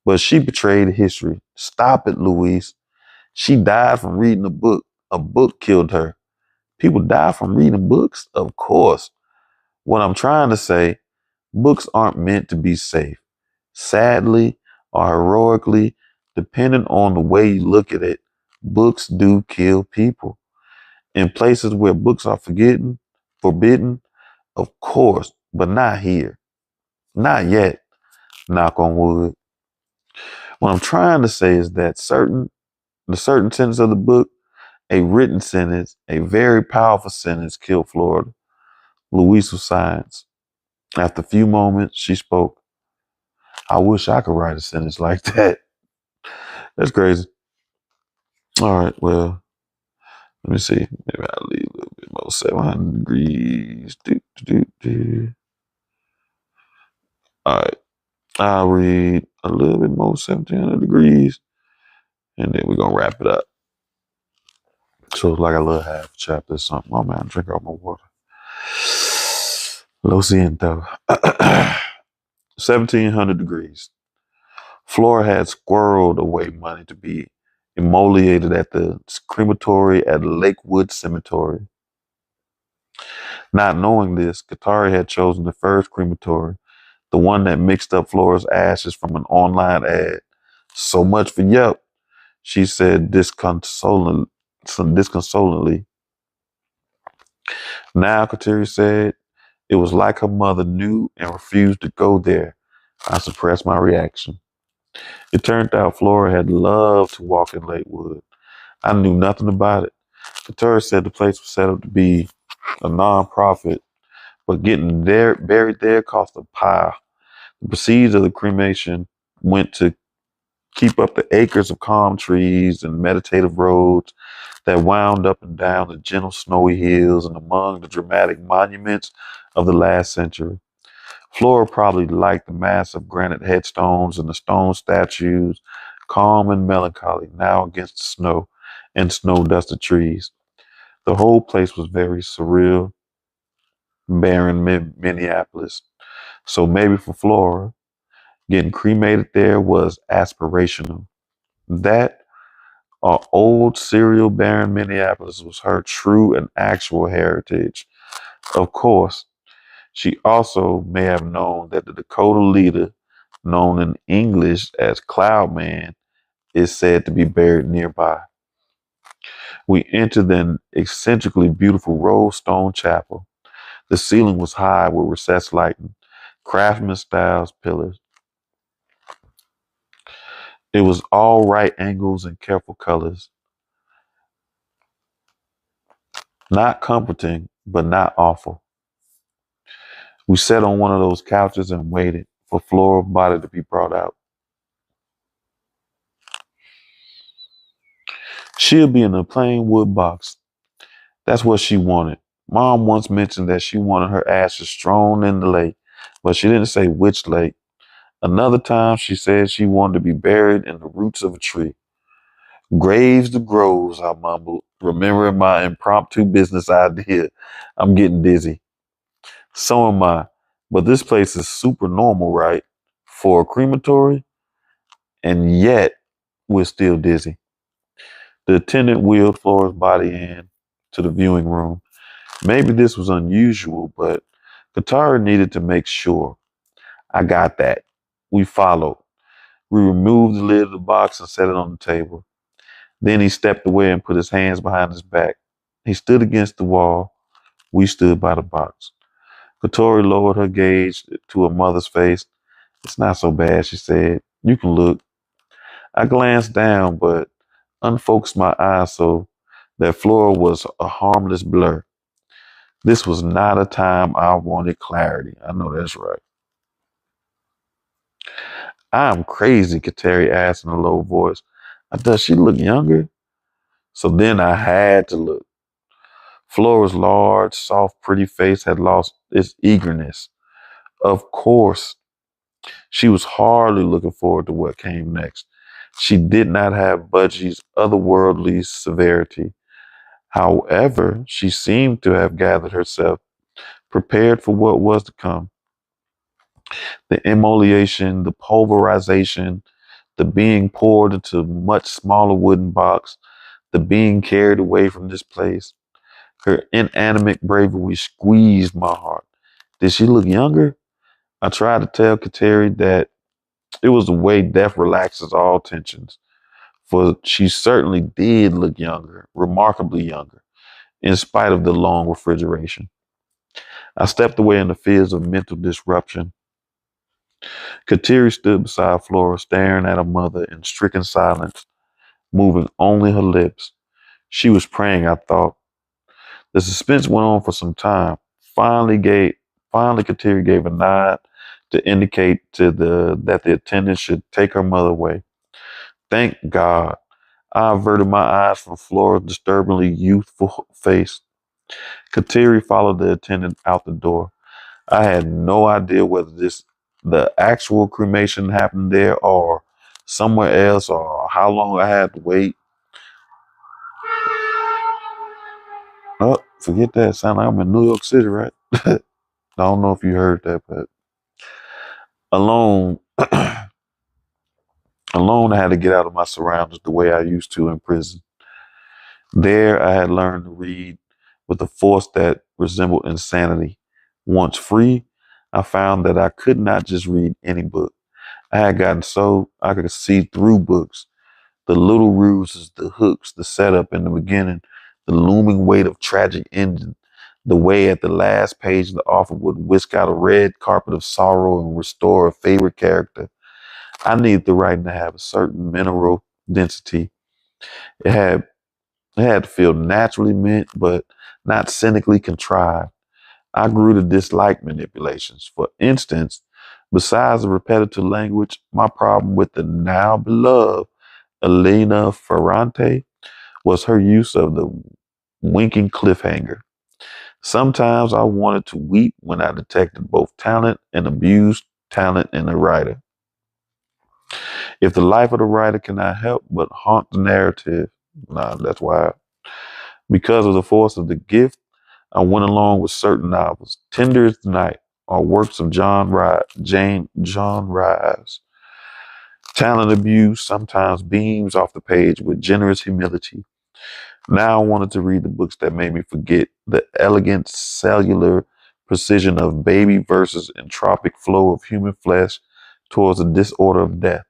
But she betrayed history. Stop it, Louise. She died from reading a book. A book killed her. People die from reading books? Of course. What I'm trying to say, books aren't meant to be safe. Sadly or heroically, depending on the way you look at it, books do kill people. In places where books are forbidden, of course, but not here. Not yet, knock on wood. What I'm trying to say is that the certain sentence of the book, a written sentence, a very powerful sentence, killed Florida. Louise was silent. After a few moments, she spoke. I wish I could write a sentence like that. That's crazy. All right, well, let me see. Maybe I'll leave a little bit more. 700 degrees. Do. All right, I'll read a little bit more, 1700 degrees, and then we're going to wrap it up. So like a little half chapter or something. Oh man, drink all my water. Lo siento. 1700 degrees. Flora had squirreled away money to be immolated at the crematory at Lakewood Cemetery. Not knowing this, Katari had chosen the first crematory, the one that mixed up Flora's ashes from an online ad. So much for Yelp, she said disconsolately. Now, Kateri said, it was like her mother knew and refused to go there. I suppressed my reaction. It turned out Flora had loved to walk in Lakewood. I knew nothing about it. Kateri said the place was set up to be a non-profit, but getting there buried there cost a pile. The proceeds of the cremation went to keep up the acres of calm trees and meditative roads that wound up and down the gentle snowy hills and among the dramatic monuments of the last century. Flora probably liked the massive granite headstones and the stone statues, calm and melancholy, now against the snow and snow-dusted trees. The whole place was very surreal, barren Minneapolis. So maybe for Flora, getting cremated there was aspirational. That old serial barren Minneapolis was her true and actual heritage. Of course, she also may have known that the Dakota leader, known in English as Cloudman, is said to be buried nearby. We entered an eccentrically beautiful rolled stone chapel. The ceiling was high with recessed lighting, craftsman styles pillars. It was all right angles and careful colors. Not comforting, but not awful. We sat on one of those couches and waited for Flora's body to be brought out. She'll be in a plain wood box. That's what she wanted. Mom once mentioned that she wanted her ashes strewn in the lake, but she didn't say which lake. Another time she said she wanted to be buried in the roots of a tree. Graves to groves, I mumbled, remembering my impromptu business idea. I'm getting dizzy. So am I. But this place is super normal, right? For a crematory? And yet, we're still dizzy. The attendant wheeled Flora's body in to the viewing room. Maybe this was unusual, but Katara needed to make sure. I got that. We followed. We removed the lid of the box and set it on the table. Then he stepped away and put his hands behind his back. He stood against the wall. We stood by the box. Katori lowered her gaze to her mother's face. It's not so bad, she said. You can look. I glanced down, but unfocused my eyes so that Flora was a harmless blur. This was not a time I wanted clarity. I know that's right. I'm crazy, Kateri asked in a low voice. Does she look younger? So then I had to look. Flora's large, soft, pretty face had lost its eagerness. Of course, she was hardly looking forward to what came next. She did not have Budgie's otherworldly severity. However, she seemed to have gathered herself, prepared for what was to come. The immolation, the pulverization, the being poured into a much smaller wooden box, the being carried away from this place. Her inanimate bravery squeezed my heart. Did she look younger? I tried to tell Kateri that it was the way death relaxes all tensions, for she certainly did look younger, remarkably younger, in spite of the long refrigeration. I stepped away in the fears of mental disruption. Kateri stood beside Flora, staring at her mother in stricken silence, moving only her lips. She was praying, I thought. The suspense went on for some time. Finally Kateri gave a nod to indicate that the attendant should take her mother away. Thank God. I averted my eyes from Flora's disturbingly youthful face. Kateri followed the attendant out the door. I had no idea whether the actual cremation happened there or somewhere else, or how long I had to wait. Forget that. Sound like I'm in New York City, right? I don't know if you heard that, but alone, alone, I had to get out of my surroundings the way I used to in prison. There, I had learned to read with a force that resembled insanity. Once free, I found that I could not just read any book. I had gotten so I could see through books, the little ruses, the hooks, the setup in the beginning, the looming weight of tragic ending, the way at the last page the author would whisk out a red carpet of sorrow and restore a favorite character. I needed the writing to have a certain mineral density. It had it had to feel naturally meant, but not cynically contrived. I grew to dislike manipulations. For instance, besides the repetitive language, my problem with the now beloved Elena Ferrante was her use of the winking cliffhanger. Sometimes I wanted to weep when I detected both talent and abused talent in a writer. If the life of the writer cannot help but haunt the narrative, nah, that's why. Because of the force of the gift, I went along with certain novels, Tender as the Night, or works of John Rhys. Talent abuse sometimes beams off the page with generous humility. Now I wanted to read the books that made me forget the elegant cellular precision of baby versus entropic flow of human flesh towards the disorder of death.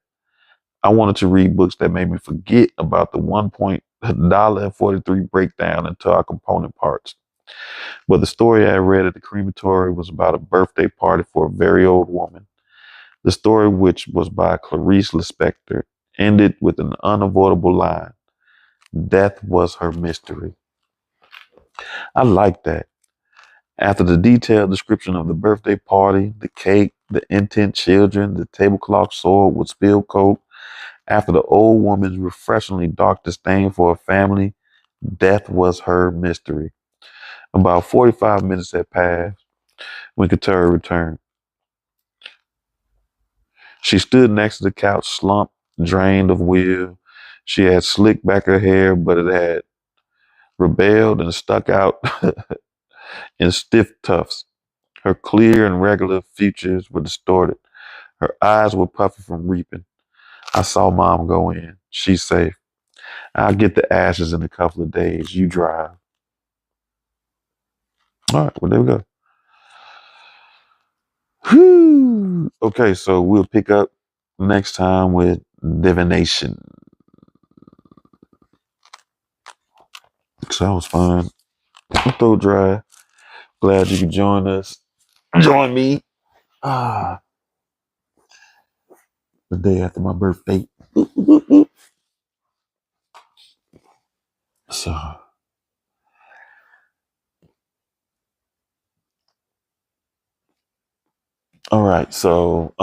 I wanted to read books that made me forget about the $1.43 breakdown into our component parts. But the story I read at the crematory was about a birthday party for a very old woman. The story, which was by Clarice Lispector, ended with an unavoidable line. Death was her mystery. I like that. After the detailed description of the birthday party, the cake, the intent children, the tablecloth soiled with spilled coke, after the old woman's refreshingly dark disdain for her family, death was her mystery. About 45 minutes had passed when Katara returned. She stood next to the couch, slumped, drained of will. She had slicked back her hair, but it had rebelled and stuck out in stiff tufts. Her clear and regular features were distorted. Her eyes were puffy from reaping. I saw Mom go in. She's safe. I'll get the ashes in a couple of days. You drive. All right, well, there we go. Whew. Okay, so we'll pick up next time with divination. So that was fun. My throat dry. Glad you could join us. Join me. Ah, the day after my birthday. So, all right. So,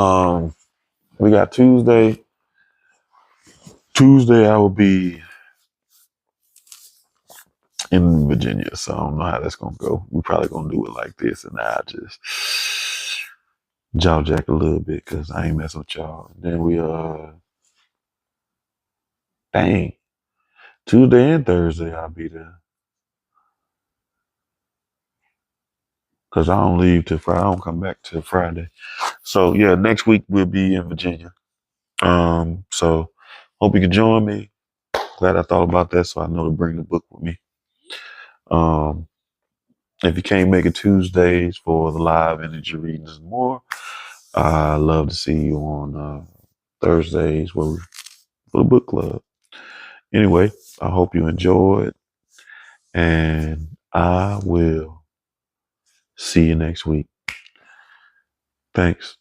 we got Tuesday. Tuesday, I will be in Virginia, so I don't know how that's gonna go. We're probably gonna do it like this, and I just jaw jack a little bit because I ain't messing with y'all. And then we dang, Tuesday and Thursday I'll be there because I don't leave till Friday. I don't come back till Friday. So yeah, next week we'll be in Virginia. So hope you can join me. Glad I thought about that, so I know to bring the book with me. Um, if you can't make it Tuesdays for the live energy readings and more, I love to see you on Thursdays for the book club. Anyway, I hope you enjoyed, and I will see you next week. Thanks.